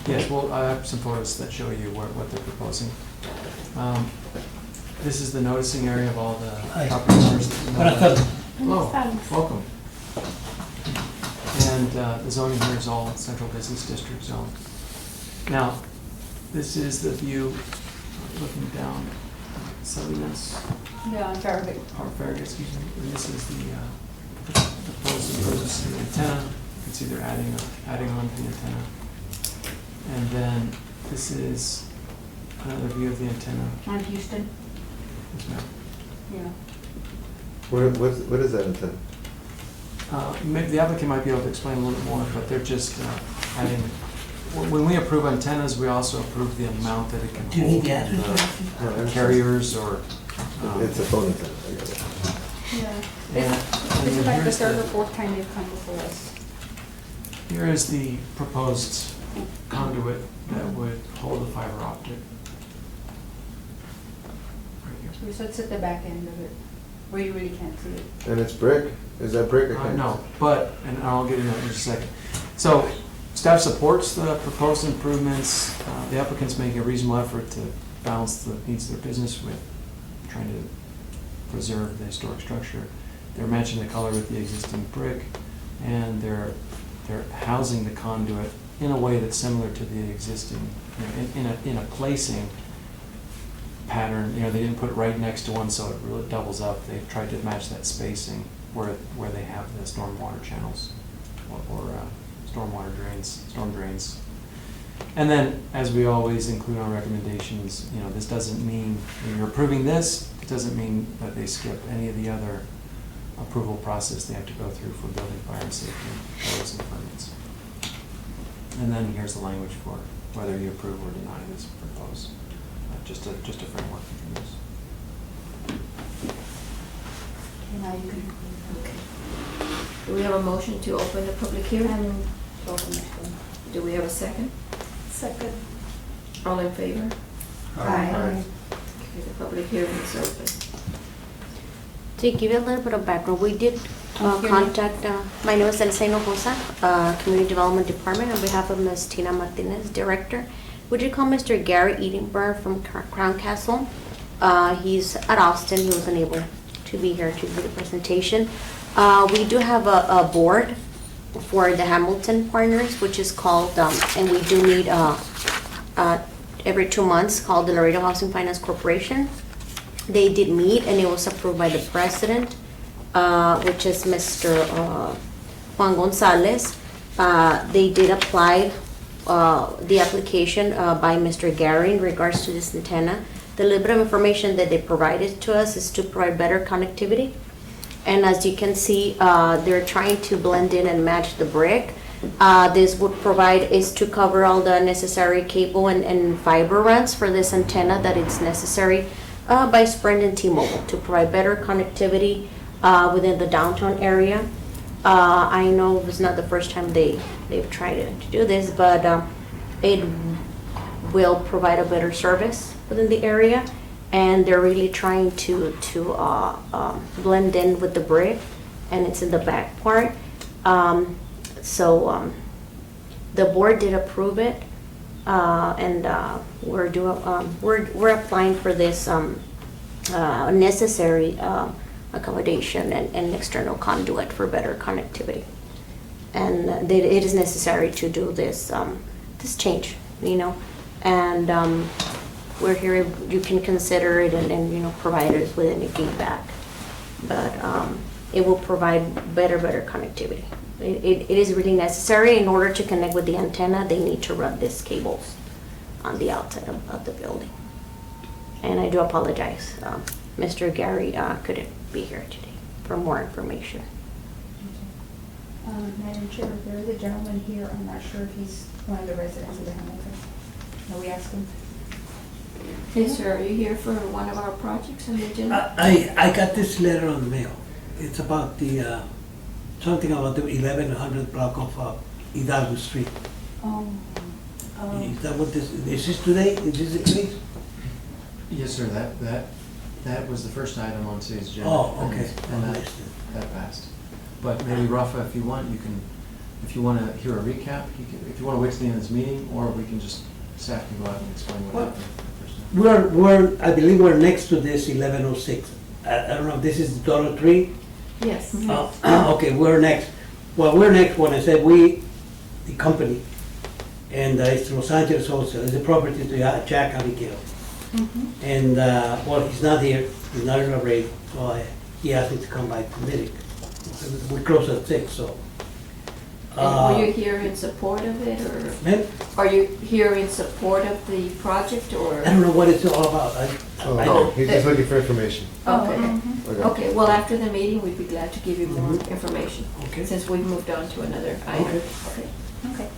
Yes, well, I have some photos that show you what they're proposing. This is the noticing area of all the property owners. Hello, welcome. And the zoning here is all central business district zone. Now, this is the view looking down Salinas, Yeah, on Farragut. or Farragut, excuse me. And this is the proposed improvements to the antenna. You can see they're adding on to the antenna. And then this is another view of the antenna. On Houston, Yes, ma'am. yeah. What is that antenna? Maybe the applicant might be able to explain a little bit more, but they're just adding, when we approve antennas, we also approve the amount that it can hold. The carriers or. It's a phone antenna, I got it. Yeah. And This is like the here's third or fourth time they've come before us. Here is the proposed conduit that would hold the fiber optic. Right here. So it's at the back end of it, where you really can't see it. And it's brick? Is that brick or concrete? No, but, and I'll get into that in just a second. So staff supports the proposed improvements. The applicant's making a reasonable effort to balance the needs of their business with trying to preserve the historic structure. They're matching the color with the existing brick, and they're housing the conduit in a way that's similar to the existing, in a placing pattern. They didn't put it right next to one, so it really doubles up. They've tried to match that spacing where they have the stormwater channels or storm drains. And then, as we always include our recommendations, this doesn't mean, when you're approving this, it doesn't mean that they skip any of the other approval process they have to go through for building, fire, and safety, codes, and permits. And then here's the language for whether you approve or deny this proposed. Just a framework for this. Okay, now you can. Okay. Do we have a motion to open the public hearing? Do we have a second? Second. All in favor? Aye. Okay, the public hearing is open. To give you a little bit of background, we did contact, my name is Elsa Hinojosa, Community Development Department, on behalf of Ms. Tina Martinez, Director. We did call Mr. Gary Edinburgh from Crown Castle. He's at Austin. He wasn't able to be here to do the presentation. We do have a board for the Hamilton Partners, which is called, and we do meet every 2 months, called the Laredo Housing Finance Corporation. They did meet, and it was approved by the president, which is Mr. Juan Gonzalez. They did apply the application by Mr. Gary in regards to this antenna. The little bit of information that they provided to us is to provide better connectivity. And as you can see, they're trying to blend in and match the brick. This would provide is to cover all the necessary cable and fiber runs for this antenna that is necessary by Sprint and T-Mobile to provide better connectivity within the downtown area. I know it's not the first time they've tried to do this, but it will provide a better service within the area, and they're really trying to blend in with the brick, and it's in the back part. So the board did approve it, and we're applying for this necessary accommodation and external conduit for better connectivity. And it is necessary to do this change, and we're here, you can consider it and provide us with any feedback. But it will provide better connectivity. It is really necessary. In order to connect with the antenna, they need to run these cables on the outside of the building. And I do apologize. Mr. Gary couldn't be here today for more information. Madam Chair, there is a gentleman here, I'm not sure if he's one of the residents of the Hamilton. No, we asked him. Yes, sir, are you here for one of our projects on the agenda? I got this letter on the mail. It's about the, something about the 1100 block of Adolfo Street. Is that what this, is this today? Is this the case? Yes, sir, that was the first item on today's agenda. Oh, okay. And that passed. But maybe Rafa, if you want to hear a recap, if you want to wait till the end of this meeting, or we can just, staff can go out and explain what happened the first time. I believe we're next to this 1106. I don't know if this is Dollar Tree. Yes. Okay, we're next. Well, we're next when I said we, the company, and it's Los Angeles Wholesale. It's a property to Jack Abigail. And, well, he's not here. He's not in a rate, so he asked me to come by to meet him. We close at 6, so. And were you here in support of it, or Ma'am? are you here in support of the project, or? I don't know what it's all about. He's just looking for information. Okay. Okay. Okay, well, after the meeting, we'd be glad to give you more information, Okay. since we've moved on to another item. Okay. Okay.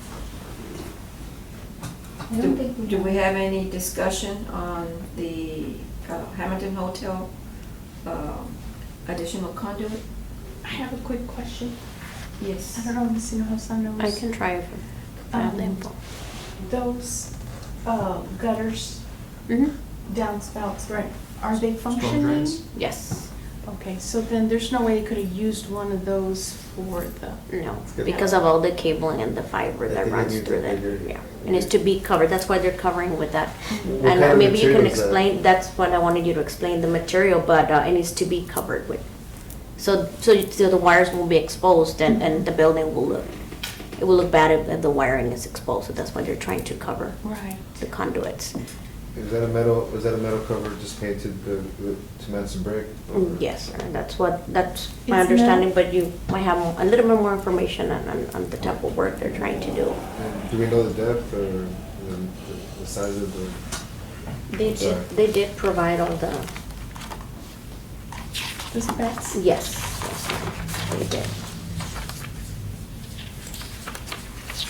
Do we have any discussion on the Hamilton Hotel additional conduit? I have a quick question. Yes. I don't know if Ms. Hinojosa knows. I can try if I have the info. Those gutters, Mhm. downspouts, right, are they Storm functioning? drains? Yes. Okay, so then there's no way you could have used one of those for the, No, good. because of all the cabling and the fiber I that think it runs needs through a there. bigger- Yeah, and it's to be covered, that's why they're covering with that. What And kind of maybe you can material is that? explain, that's what I wanted you to explain, the material, but it needs to be covered with. So the wires won't be exposed and the building will look, it will look bad if the wiring is exposed, so that's why they're trying to cover right. the conduits. Is that a metal cover just painted with cement and brick? Yes, sir, that's my It's understanding, but you might have a little bit more information on the type of work they're trying to do. And do we know the depth or the size of the? Sorry. They did provide all the, The specs? yes, they did.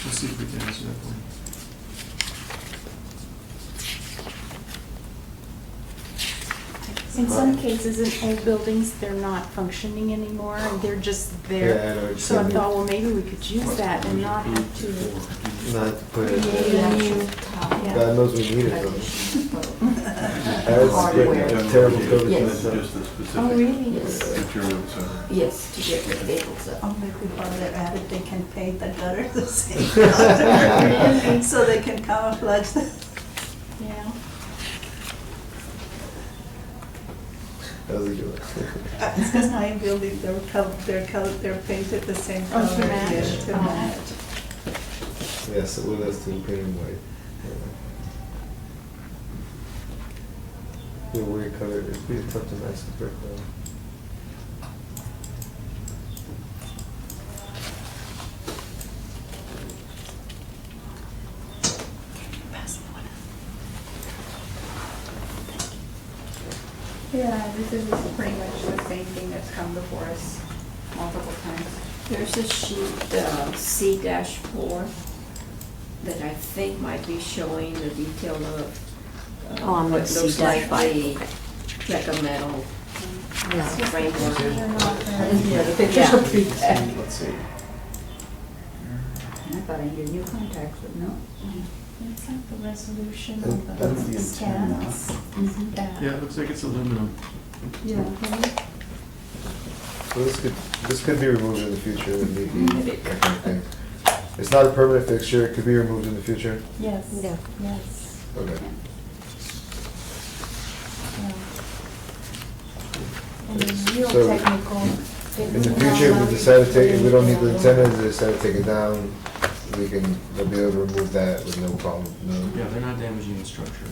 Let's see if we can answer that for you. In some cases, in old buildings, they're not functioning anymore, and they're just Yeah, I know there. what you're So I saying. thought, well, maybe we could use that and not have to Not to put it, create a new, yeah. God knows we need it though. Hardware. That's terrible coverage. Yes. Just the Oh, specific really? materials. Yes, to get the cables up. Only before they're added, they can paint the gutter the same color, so they can camouflage the. Yeah. That was a good one. It's because now in buildings, they're painted the same Oh, color. to match. yeah, to Oh. match. Yes, it was us to paint them white. Yeah, weird color, it's pretty tough to match the brick though. Yeah, this is pretty much the same thing that's come before us multiple times. There's a sheet, C-4, that I think might be showing the detail of Oh, I'm what on looks like C-5. like a metal Yeah. framework. Yeah, the pictures are pretty bad. Let's see. I thought I needed new contacts, but no. It's like the resolution And of that's the the scans. that- Yeah, it looks like it's aluminum. Yeah. So this could be removed in the future if need be, that kind of thing. It's not a permanent fixture, it could be removed in the future. Yes, Yeah. yes. Okay. Yeah. And the real So, technical. In the future, if we decide to take, if we don't need the antennas, they decide to take it down, they'll be able to remove that with no problem, no. Yeah, they're not damaging the structure.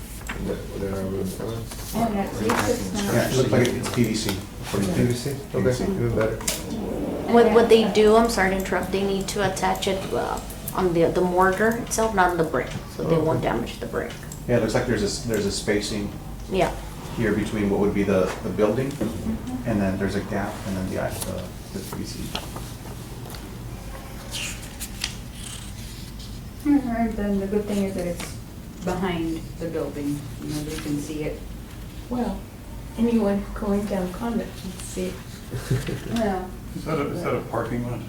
They're not removing. And at least it's not. Yeah, it looks like it's PVC. PVC? Okay, even better. What they do, I'm sorry to interrupt, they need to attach it on the mortar itself, not on the brick, so they won't damage the brick. Yeah, it looks like there's a spacing Yeah, here between what would be the building, and then there's a gap, and then the PVC. And then the good thing is that it's behind the building, you know, they can see it. Well, anyone going down Conduit can see it. Well, Is that a parking lot?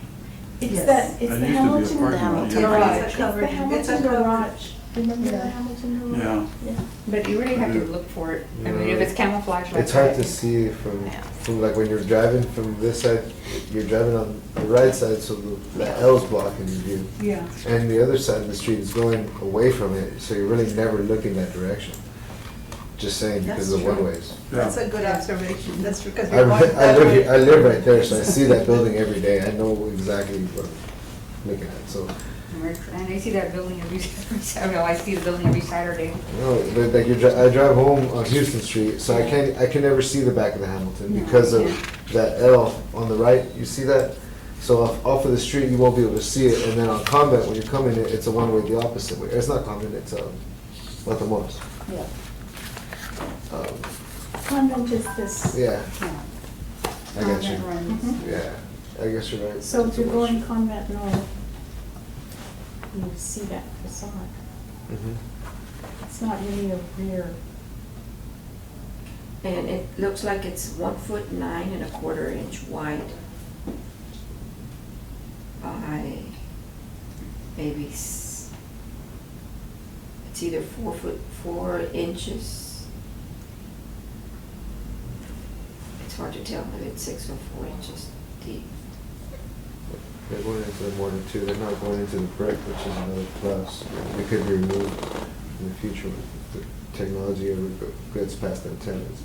It's Yes. that, it's That the used to be a Hamilton. parking lot, Garage. yeah. It's a covered- It's the it's a Hamilton covered- garage. Remember the Yeah. Hamilton garage? Yeah. but you really have to look for it. I mean, if it's camouflaged like It's hard that, to see from, Yeah. like when you're driving from this side, you're driving on the right side, so the L's blocking your view. Yeah. And the other side of the street is going away from it, so you're really never looking that direction. Just saying, because of the That's true. one-ways. That's a good observation, that's because I you're going that way. I live right there, so I see that building every day, I know exactly what I'm looking at, so. and I see that building every, I see the building every Saturday. No, but like I drive home on Houston Street, so I can never see the back of the Hamilton No, because of yeah. that L on the right, you see that? So off of the street, you won't be able to see it, and then on Convent, when you're coming, it's a one-way the opposite way. It's not Convent, it's Matamoros. Yeah. Conduit is this. Yeah, Yeah. I got you. That runs. Yeah, I guess you're right. So if It's you're a going Convent North, you see that facade. Mhm. It's not really a rear. And it looks like it's 1'9¼ wide by maybe, it's either 4'4". It's It's hard to tell if it's 6 or 4 inches deep. They're going into more than 2, they're not going into the brick, which is another plus. It could be removed in the future if the technology ever gets past antennas.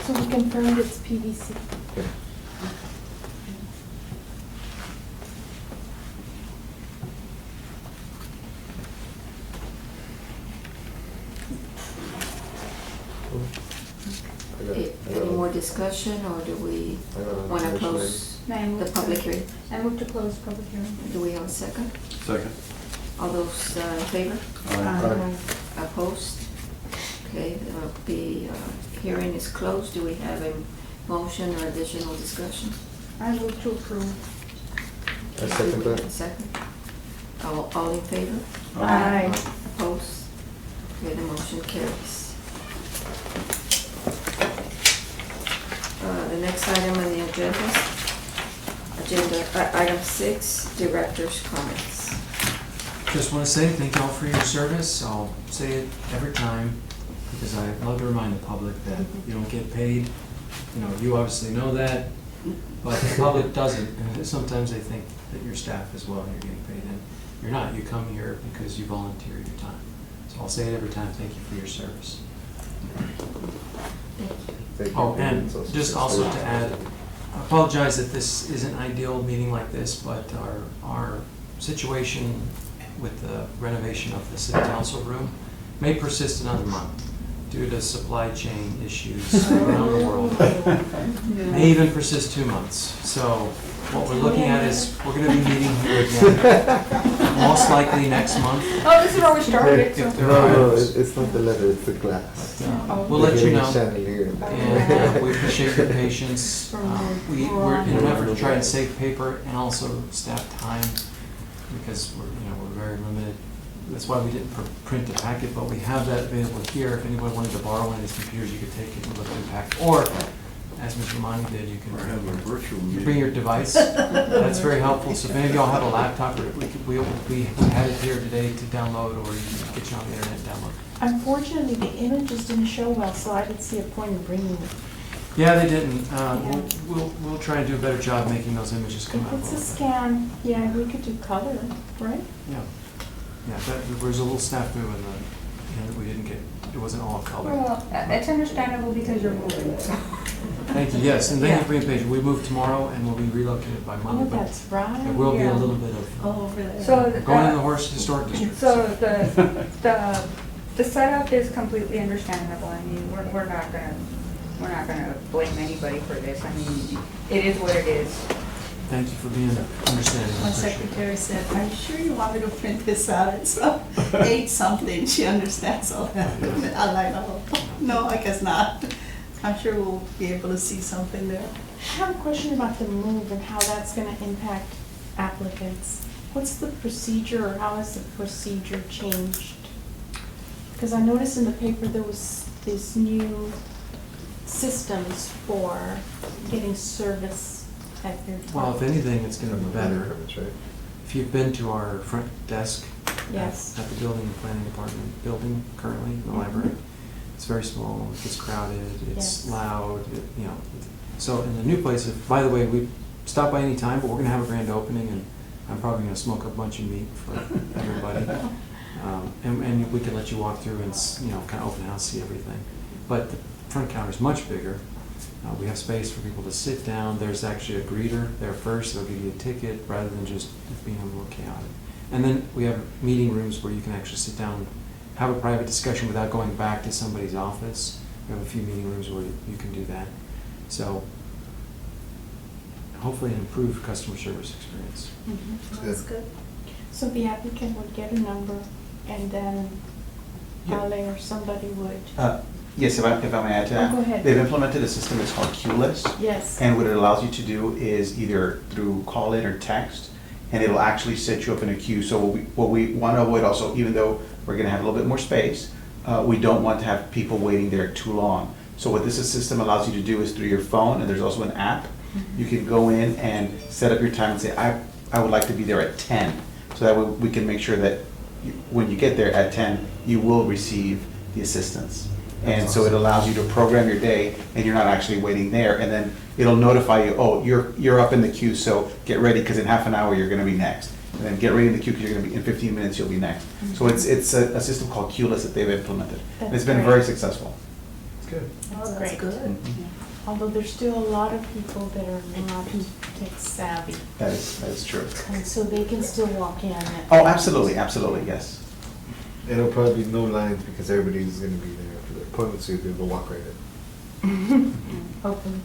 So we confirmed it's PVC. Yeah. Any more discussion, or do we want to close May I move the public to- hearing? I move to close public hearing. Do we have a second? Second. All those in favor? Aye. Opposed? Okay, the hearing is closed. Do we have a motion or additional discussion? I move to approve. I second that. Second. All in favor? Aye. Opposed? Okay, the motion carries. The next item on the agenda, item 6, director's comments. Just want to say thank you all for your service. I'll say it every time because I love to remind the public that you don't get paid. You know, you obviously know that, but the public doesn't. And sometimes they think that your staff as well, you're getting paid, and you're not. You come here because you volunteer your time. So I'll say it every time. Thank you for your service. Thank you. Oh, and just also to add, I apologize that this isn't ideal meeting like this, but our situation with the renovation of the city council room may persist another month due to supply chain issues around the world. May even persist 2 months. So what we're looking at is we're going to be meeting here again, most likely next month. Oh, this is where we started, If so. there No, are, it's not the leather, it's the glass. we'll let you know. Chandelier. And we appreciate your patience. We're in an effort to try and save paper and also staff time because we're very limited. That's why we didn't print a packet, but we have that available here. If anyone wanted to borrow one of these computers, you could take it and look at the packet. Or, as Mr. Monty did, you can Or have a virtual you meeting. bring your device. That's very helpful. So if any of y'all have a laptop, we had it here today to download, or you can get you on the internet and download. Unfortunately, the images didn't show well, so I didn't see a point in bringing it. Yeah, they didn't. We'll try and do a better job making those images come out. If it's a scan, yeah, we could do color, right? Yeah, there was a little snafu in that we didn't get, it wasn't all color. Well, it's understandable because you're moving. Thank you, yes, and thank you for being patient. We move tomorrow and we'll be relocated by Oh, Monday, but that's right. there will be a Yeah. little bit of, Oh, over there. So, we're going in the Horse Historic District. So the setup is completely understandable. I mean, we're not gonna blame anybody for this. I mean, it is what it is. Thank you for being understanding. I My appreciate it. secretary said, "Are you sure you want me to print this out?" It's 8 something, she understands all that. I'm like, oh, no, I guess not. I'm sure we'll be able to see something there. I have a question about the move and how that's gonna impact applicants. What's the procedure, or how has the procedure changed? Because I noticed in the paper there was these new systems for getting service at your Well, if anything, it's gonna be better. That's right. If you've been to our front desk Yes. at the building and planning department building currently in the library, it's very small, it gets crowded, it's Yes. loud, so in the new place, by the way, we stop by any time, but we're gonna have a grand opening and I'm probably gonna smoke a bunch of meat for everybody. And we can let you walk through and, kind of open house, see everything. But the front counter is much bigger. We have space for people to sit down. There's actually a greeter there first. They'll give you a ticket rather than just being a little chaotic. And then we have meeting rooms where you can actually sit down, have a private discussion without going back to somebody's office. We have a few meeting rooms where you can do that. So hopefully an improved customer service experience. That's good. So the applicant would get a number and then Yeah. Ale or somebody would, Yes, if I may add to that. Oh, go ahead. They've implemented a system, it's called QList. yes. And what it allows you to do is either through call in or text, and it'll actually set you up in a queue. So what we want to avoid also, even though we're going to have a little bit more space, we don't want to have people waiting there too long. So what this system allows you to do is through your phone, and there's also an app, you can go in and set up your time and say, I would like to be there at 10. So that way we can make sure that when you get there at 10, you will receive the assistance. And so it allows you to program your day, and you're not actually waiting there, and then it'll notify you, oh, you're up in the queue, so get ready, because in half an hour, you're gonna be next. And then get ready in the queue, because you're gonna be, in 15 minutes, you'll be next. So it's a system called Qless that they've implemented. And it's been That's very great. successful. Good. That's Oh, great. good. Mhm. Although there's still a lot of people that are not tech savvy, That is true. and so they can still walk in. at- Oh, absolutely, yes. It'll probably be no lines because everybody's gonna be there for their appointment, so you'll be able to walk right in. Hopefully.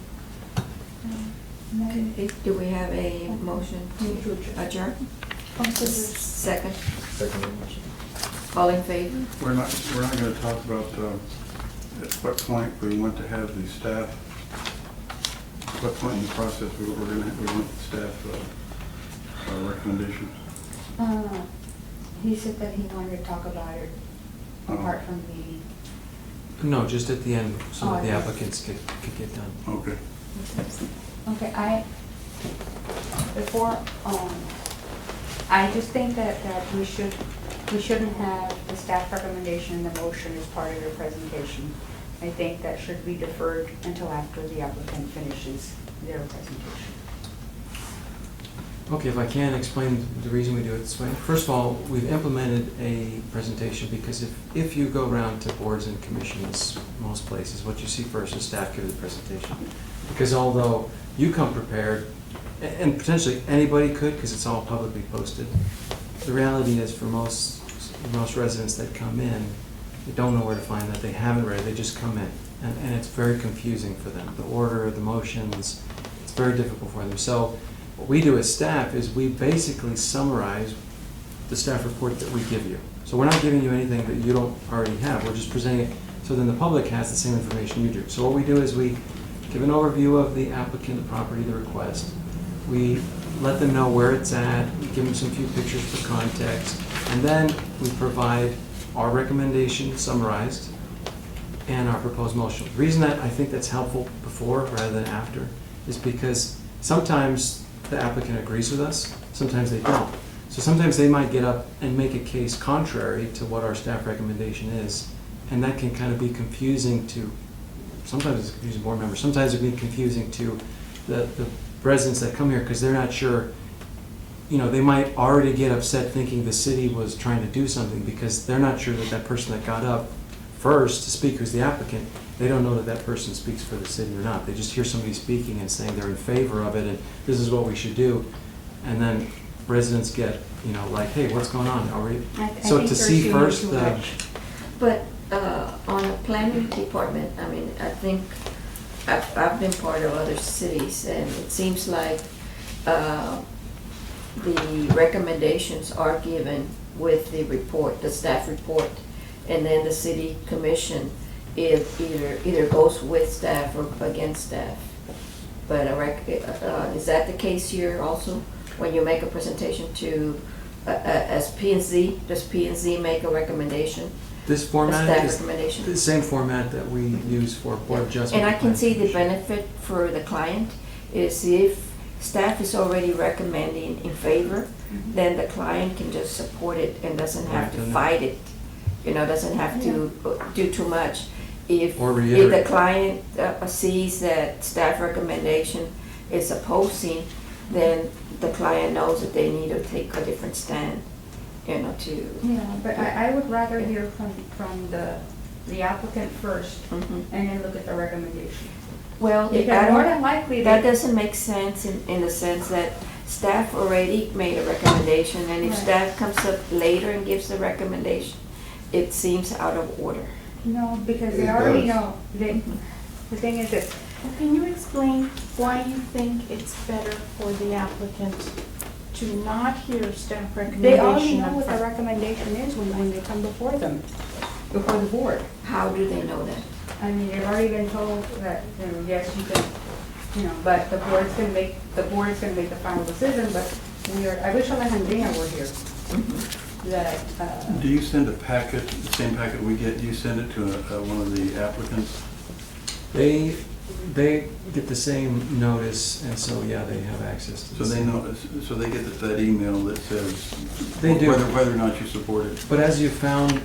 Okay, do we have a motion to adjourn? Second, Second motion. all in favor? We're not gonna talk about, at what point we want to have the staff, what point in the process we want the staff, recommendations. He said that he wanted to talk about it apart from the meeting. No, just at the end, so Oh, that the okay. applicants could get done. Okay. Okay, before, I just think that we shouldn't have the staff recommendation in the motion as part of your presentation. I think that should be deferred until after the applicant finishes their presentation. Okay, if I can explain the reason we do it this way. First of all, we've implemented a presentation because if you go around to boards and commissions, most places, what you see first is staff give the presentation. Because although you come prepared, and potentially anybody could, because it's all publicly posted, the reality is for most residents that come in, they don't know where to find that, they haven't read it, they just come in. And it's very confusing for them. The order, the motions, it's very difficult for them. So what we do as staff is we basically summarize the staff report that we give you. So we're not giving you anything that you don't already have, we're just presenting it so then the public has the same information you do. So what we do is we give an overview of the applicant, the property, the request. We let them know where it's at, we give them some few pictures for context, and then we provide our recommendation summarized and our proposed motion. The reason that I think that's helpful before rather than after is because sometimes the applicant agrees with us, sometimes they don't. So sometimes they might get up and make a case contrary to what our staff recommendation is, and that can kind of be confusing to, sometimes it's confusing board members, sometimes it can be confusing to the residents that come here because they're not sure, they might already get upset thinking the city was trying to do something because they're not sure that that person that got up first to speak, who's the applicant, they don't know that that person speaks for the city or not. They just hear somebody speaking and saying they're in favor of it and this is what we should do. And then residents get, like, hey, what's going on? Are we? So to see first the. But on a planning department, I mean, I think I've been part of other cities, and it seems like the recommendations are given with the report, the staff report, and then the city commission either goes with staff or against staff. But is that the case here also? When you make a presentation to, as P&Z, does P&Z make a recommendation? This A format staff is recommendation? the same format that we use for board adjustment. And I can see the benefit for the client is if staff is already recommending in favor, then the client can just support it and doesn't have to fight it, doesn't have to do too much. If Or the reiterate. client sees that staff recommendation is opposing, then the client knows that they need to take a different stand, to. Yeah, but I would rather hear from the applicant first Mhm. and then look at the recommendation. Well, Because more than likely, that doesn't make sense in the sense that staff already made a recommendation, and if Right. staff comes up later and gives the recommendation, it seems out of order. No, because they It already does. know. The thing is that, Well, can you explain why you think it's better for the applicant to not hear staff recommendation? they already know what the upfront? recommendation is when they come before the board. How do they know that? I mean, they've already been told that, yes, you can, but the board's gonna make the final decision, but I wish Alejandrina were here. That, Do you send a packet, the same packet we get, do you send it to one of the applicants? They get the same notice, and so, yeah, they have access to So the they same. know, so they get that email that says They do. whether or not you support it. But as you found,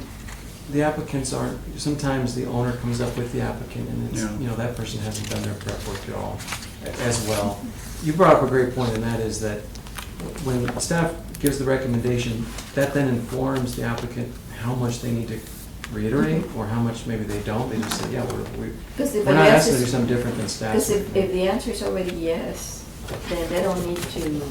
the applicants aren't, sometimes the owner comes up with the applicant and it's, Yeah. you know, that person hasn't done their prep work at all as well. You brought up a great point, and that is that when staff gives the recommendation, that then informs the applicant how much they need to reiterate or how much maybe they don't. They just say, yeah, Because if we're the not asking answer to do is, something different than staff. because if the answer is already yes, then they don't need to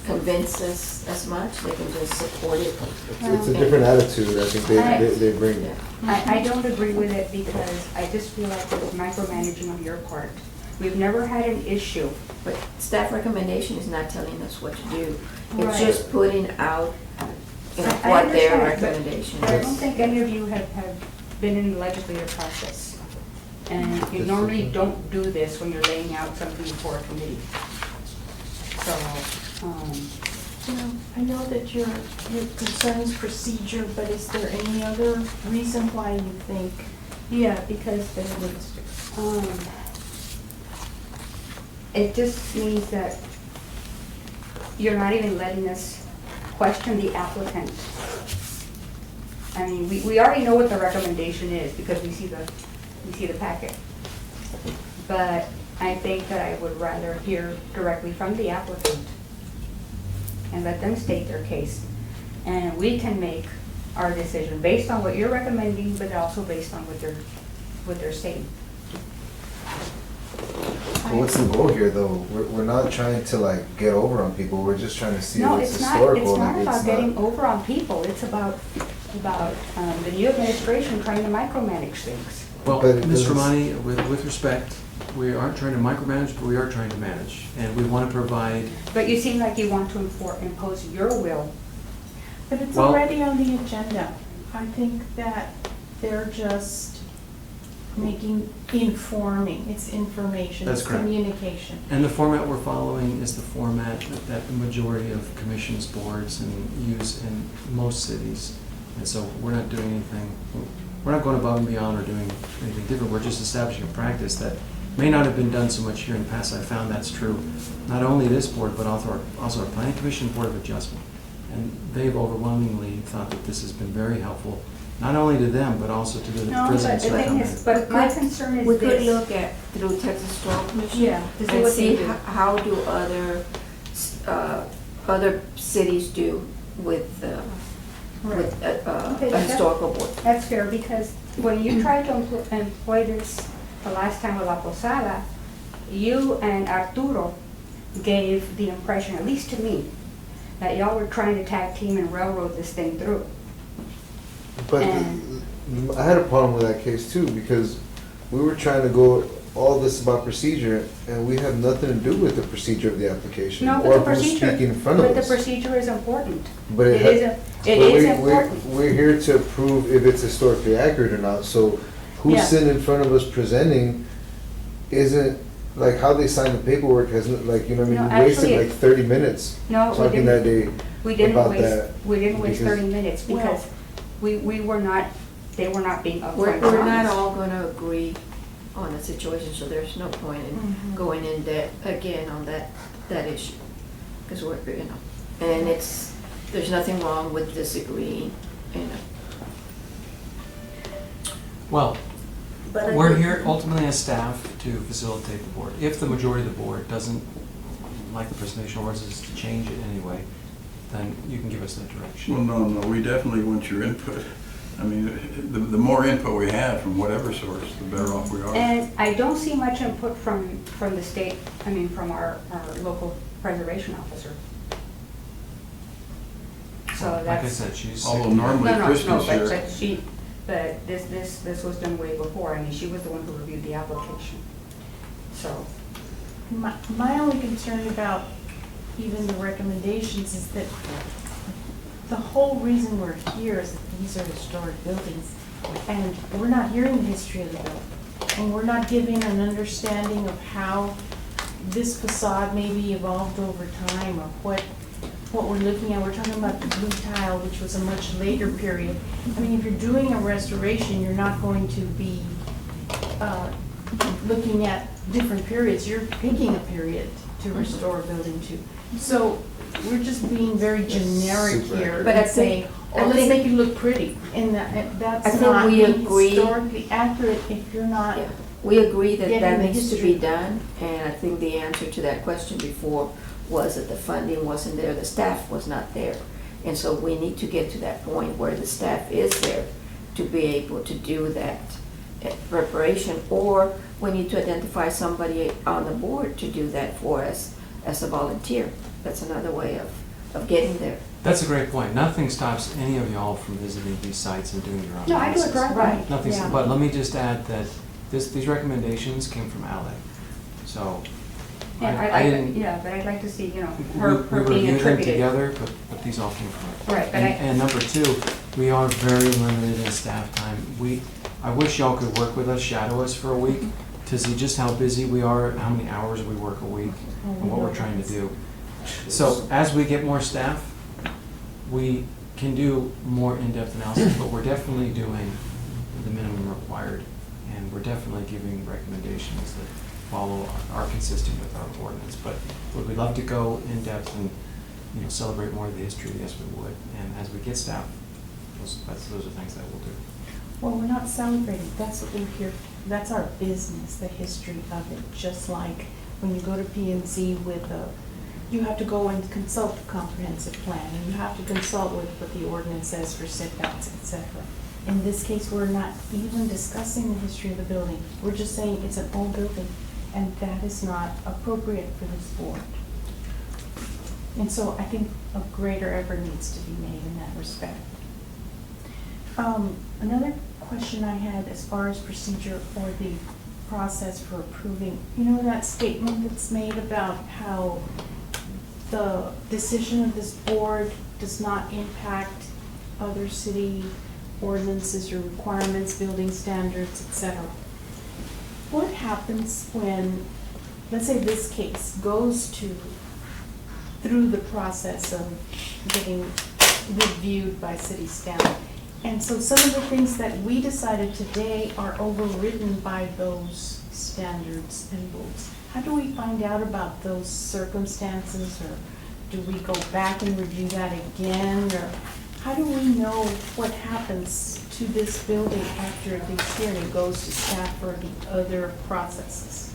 convince us as much, they can just support it. It's a different attitude, I think they bring. Yeah. I don't agree with it because I just feel like it's micromanaging on your part. We've never had an issue. But staff recommendation is not telling us what to do. It's Right. just putting out I what their understand, recommendation but I is. don't think any of you have been in the legislative process. And you normally don't do this when you're laying out something for a committee. So, I know that your concern is procedure, but is there any other reason why you think? yeah, because it just means that you're not even letting us question the applicant. I mean, we already know what the recommendation is because we see the packet. But I think that I would rather hear directly from the applicant and let them state their case. And we can make our decision based on what you're recommending, but also based on what they're saying. But what's the goal here, though? We're not trying to like get over on people. We're just trying to see No, if it's it's not historical. and about it's getting not. over on people. It's about the new administration trying to micromanage things. Well, But it Ms. doesn't- Romani, with respect, we aren't trying to micromanage, but we are trying to manage. And we want to provide, But you seem like you want to impose your will. But it's Well- already on the agenda. I think that they're just informing, it's information, That's it's correct. communication. and the format we're following is the format that the majority of commissions, boards, and use in most cities. And so we're not doing anything, we're not going above and beyond or doing anything different. We're just establishing a practice that may not have been done so much here in the past. I found that's true, not only this board, but also our Planning Commission Board of Adjustment. And they've overwhelmingly thought that this has been very helpful, not only to them, but also to the No, but residents the who come thing in. is, but my concern is We could this. look at, through Texas Historical Commission. Yeah, to see And what see they do. how do other cities do with Right. Okay, a historical board. That's fair, because when you tried to employ this the last time with La Posada, you and Arturo gave the impression, at least to me, that y'all were trying to tag team and railroad this thing through. But And- I had a problem with that case too, because we were trying to go all this about procedure, and we have nothing to do with the procedure of the application No, or but the who's procedure, speaking in front of but the us. procedure is important. But It is, it but is we- important. We're here to prove if it's historically accurate or not, so who's Yeah. sitting in front of us presenting isn't, like, how they sign the paperwork hasn't, like, you know what I mean? No, We wasted actually, like 30 minutes No, we talking that didn't, day we didn't about waste, that. we didn't waste because- 30 minutes because we were not, they were not being upfront. We're and not honest. all gonna agree on the situation, so there's no point in going in depth again on that issue. Because we're, you know, and there's nothing wrong with disagreeing, you know. Well, But I we're think- here ultimately as staff to facilitate the board. If the majority of the board doesn't like the presentation or wants us to change it anyway, then you can give us that Well, direction. no, we definitely want your input. I mean, the more input we have from whatever source, the better off we are. And I don't see much input from the state, I mean, from our local preservation officer. So Like I that's. said, she's. Although normally No, Christmas here. But this was done way before. I mean, she was the one who reviewed the application. So, My only concern about even the recommendations is that the whole reason we're here is that these are historic buildings, and we're not hearing the history of the building. And we're not giving an understanding of how this facade maybe evolved over time, or what we're looking at. We're talking about the blue tile, which was a much later period. I mean, if you're doing a restoration, you're not going to be looking at different periods. You're picking a period to restore a building to. So we're just being very generic Super here accurate. But I and saying, Or let's think- make it look pretty, and that's I think not we agree. historically accurate if you're not. Yeah, we agree that Getting that the needs to history. be done, and I think the answer to that question before was that the funding wasn't there, the staff was not there. And so we need to get to that point where the staff is there to be able to do that preparation, or we need to identify somebody on the board to do that for us as a volunteer. That's another way of getting there. That's a great point. Nothing stops any of y'all from visiting these sites and doing your own No, I do analysis. agree. Right. Nothing, Yeah. but let me just add that these recommendations came from Ale. So And I I'd like, didn't, yeah, but I'd like to see, we her being reviewed them attributed. together, but these all came from her. Right, but And number two, we are very limited in staff time. I wish y'all could work with us, shadow us for a week to see just how busy we are, how many hours we work a week, and what we're trying to do. So as we get more staff, we can do more in-depth analysis, but we're definitely doing the minimum required. And we're definitely giving recommendations that are consistent with our ordinance. But would we love to go in-depth and, celebrate more of the history? Yes, we would. And as we get staff, those are things that we'll do. Well, we're not celebrating, that's what we're here, that's our business, the history of it. Just like when you go to P and Z with you have to go and consult the comprehensive plan, and you have to consult with what the ordinance says for setbacks, etc. In this case, we're not even discussing the history of the building. We're just saying it's an old building, and that is not appropriate for this board. And so I think a greater effort needs to be made in that respect. Another question I had as far as procedure for the process for approving, that statement that's made about how the decision of this board does not impact other city ordinances or requirements, building standards, etc. What happens when, let's say this case goes through the process of getting reviewed by city staff? And so some of the things that we decided today are overridden by those standards and rules. How do we find out about those circumstances, or do we go back and review that again? Or how do we know what happens to this building after this hearing goes to staff for the other processes?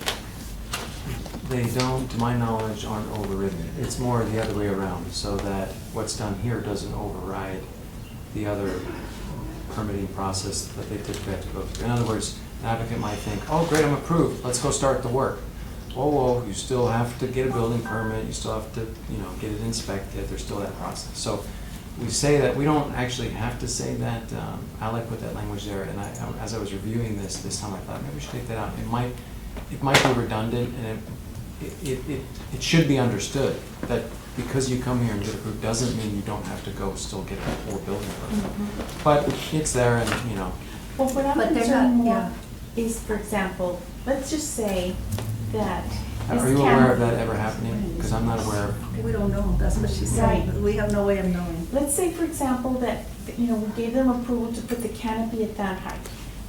They don't, to my knowledge, aren't overridden. It's more the other way around, so that what's done here doesn't override the other permitting process that they typically have to go through. In other words, an applicant might think, oh, great, I'm approved, let's go start the work. Whoa, you still have to get a building permit, you still have to, get it inspected, there's still that process. So we say that, we don't actually have to say that. I put that language there, and as I was reviewing this time, I thought maybe we should take that out. It might be redundant, and it should be understood that because you come here and get approved doesn't mean you don't have to go still get a whole building permit. Mm-hmm. But it's there, and Well, what I'm But they're concerned not- more yeah. is, for example, let's just say that this are you aware of canopy- that ever happening? Because I'm not aware of. We don't know, that's what she's saying, but we have no way of knowing. Let's say, for example, that, we gave them approval to put the canopy at that height.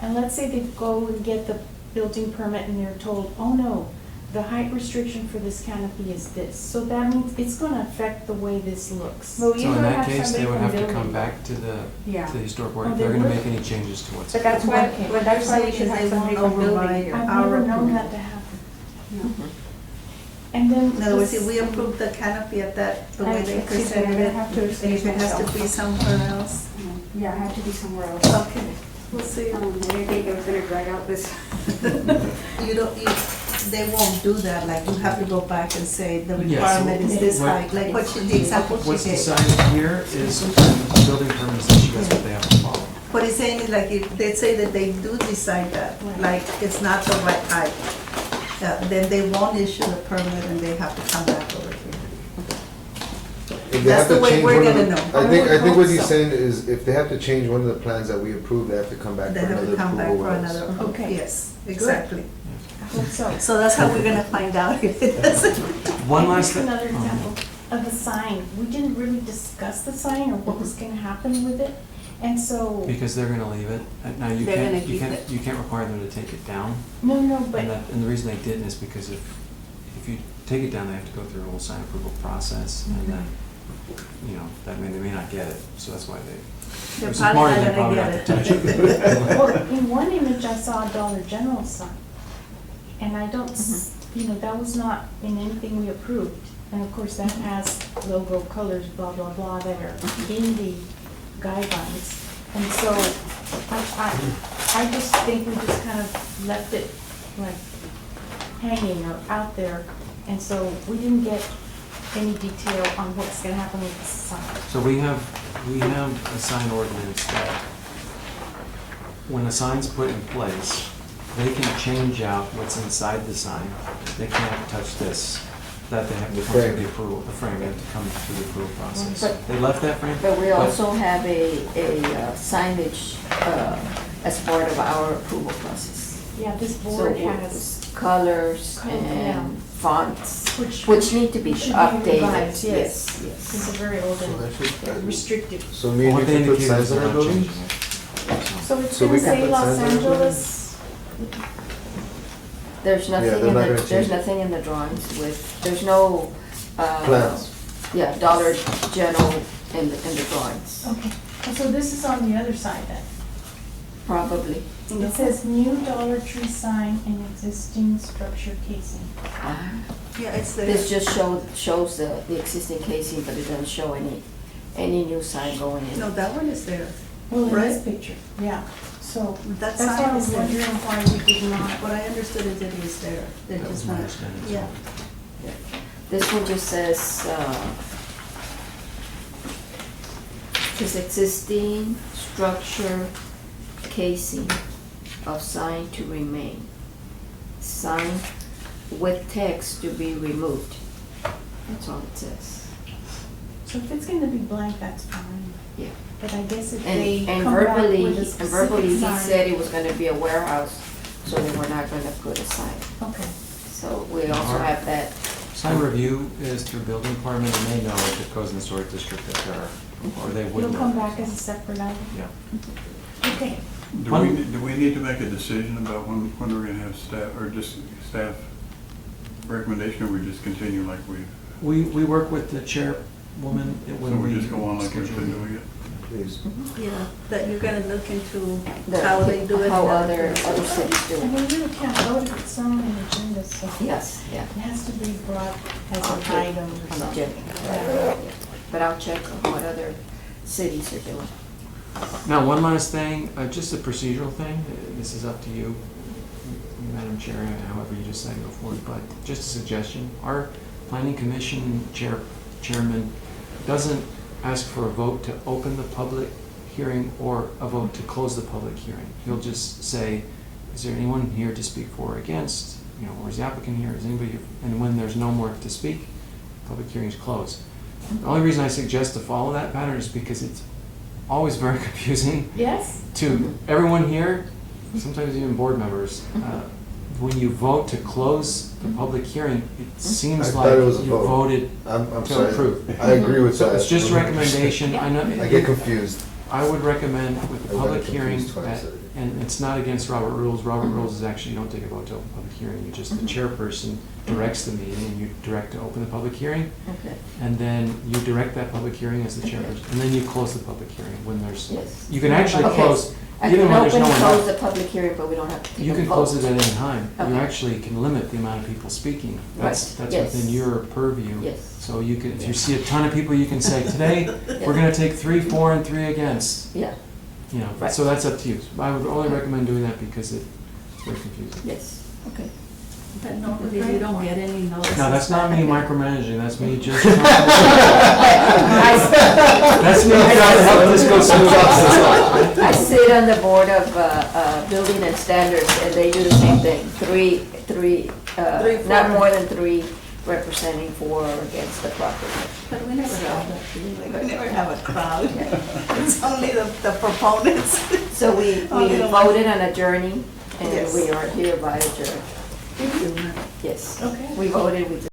And let's say they go and get the building permit and they're told, oh no, the height restriction for this canopy is this. So that means it's gonna affect the way this looks. Well, we So in usually that have case, they somebody would from have to building. come back to the Yeah. historic board Oh, if they they're gonna would? make any changes to what's. But that's why, Okay. but that's why we should have They somebody won't from building override here. I've our never known approval. that to happen. And then. In other words, if this- we approve the canopy at that, the way they Excuse me, I'm presented gonna it, have to and excuse if it has to myself. be somewhere else, Yeah, I have to be somewhere else. okay, we'll see. I didn't think I was gonna drag out this. They won't do that, like you have to go back and say the Yes. requirement is this What- height, like the example she What's gave. decided here is the building permits that you guys, what they have to follow. What he's saying is like if they say that they do decide that, like it's not the right height, then they won't issue the permit and they have to come back over here. If they That's have to the way change we're one of gonna the- know. I think I would what hope he's so. saying is if they have to change one of the plans that we approve, they have to come back They for have another to come back approval for with us. another, Okay. yes, exactly. I hope so. So that's how we're gonna find out if it doesn't. One And last here's thing. another example of the sign. We didn't really discuss the sign or what was gonna happen with it. And so, Because they're gonna leave it. Now, They're gonna keep it. you can't require them to take it down. no, but, And the reason they didn't is because if you take it down, they have to go through a whole sign approval process, and then you know, that they may not get it, so that's why they. They're Which is probably smarter not than gonna probably get not to touch it. Well, in one image, I saw a Dollar General sign, and I don't, you know, that was not in anything we approved. And of course, that has logo, colors, blah, blah, blah, that are in the guidelines. And so, I just think we just kind of left it like hanging or out there. And so we didn't get any detail on what's gonna happen with the sign. So we have a sign ordinance that when a sign's put in place, they can change out what's inside the sign. They can't touch this, that they have to come through the approval, the frame, they have to come through the approval process. But- They left that frame? But we also have a signage as part of our approval process. Yeah, this So board has, colors Yeah. and fonts, which which need to be should be updated. revised, yes. Yes, It's a very old So that and should- restrictive. So me and What you they can put indicated signs is on they're our not buildings? changing it. So it's So we gonna can say put Los signs on our Angeles. There's nothing they're in not the, gonna there's change it. nothing in the drawings with, there's no, Plans. yeah, Dollar General in the drawings, Okay, so this is on the other side then. probably. It says new Dollar Tree sign and existing structure casing. Yeah, it's there. This just shows the existing casing, but it doesn't show any new sign going in. No, that one is there. Well, in this Right. picture, yeah. So That that's why I sign was is there. wondering why we did not. What I understood is it is there. They're That was just my not, understanding as yeah. well. This one just says, this existing structure casing of sign to remain. Sign with text to be removed. That's all it says. So if it's gonna be blank, that's fine. Yeah. But I guess if they And come back verbally, with a and verbally, specific he sign. said it was gonna be a warehouse, so they were not gonna put a sign. Okay. So we also have that. Sign review is through building department, and they know if it goes in the historic district that there are, or they would know. It'll come back as a separate item. Yeah. Okay. Do we need to make a decision about when we're gonna have staff, or just staff recommendation, or we just continue like we, We work with the chairwoman so when we we just go on like we've schedule. been doing it? Please. Yeah, that you're gonna look into the- how they do it. How in other cities do I it. mean, we really can't vote if it's on an agenda, so. Yes, yeah. It has to be brought as an Okay. item or On the something. agenda. But I'll check on what other cities are doing. Now, one last thing, just a procedural thing, this is up to you, Madam Chair, however you decide to go forward, but just a suggestion. Our planning commission chairman doesn't ask for a vote to open the public hearing or a vote to close the public hearing. He'll just say, is there anyone here to speak for or against? You know, or is the applicant here, is anybody, and when there's no more to speak, public hearing is closed. The only reason I suggest to follow that pattern is because it's always very confusing Yes? to everyone here, sometimes even board members. When you vote to close the public hearing, it seems I like thought it was a you vote. voted I'm to sorry. approve. I agree with So that. it's just recommendation. I know. I get confused. I would recommend with the I got public hearing, confused twice that- already. and it's not against Robert rules. Robert rules is actually, you don't take a vote to open public hearing. You just, the chairperson directs the meeting, and you direct to open the public hearing, Okay. and then you direct that public hearing as the chairperson, and then you close the public hearing when there's, Yes. you can actually Okay. close, I even can when there's open no and one close left. the public hearing, but we don't have to take a vote. You can close it at any time. You Okay. actually can limit the amount of people speaking. That's Right. Yes. within your purview. Yes. So you can, if you see a ton of people, you can say, today, we're gonna take 3 for, and 3 against. Yeah, You know, Right. so that's up to you. I would only recommend doing that because it's very confusing. yes, okay. But normally you don't get any notices. No, that's not me micromanaging, that's me just. I- That's me trying to help this go smooth. I sit on the board of building and standards, and they do the same thing. Three, not for. more than 3 representing for or against the property. But we never have that. We never have a crowd. It's only the proponents. So we Only the ones- voted on adjourning, and Yes. we are hereby adjourned. Thank you. Yes. Okay. We voted, we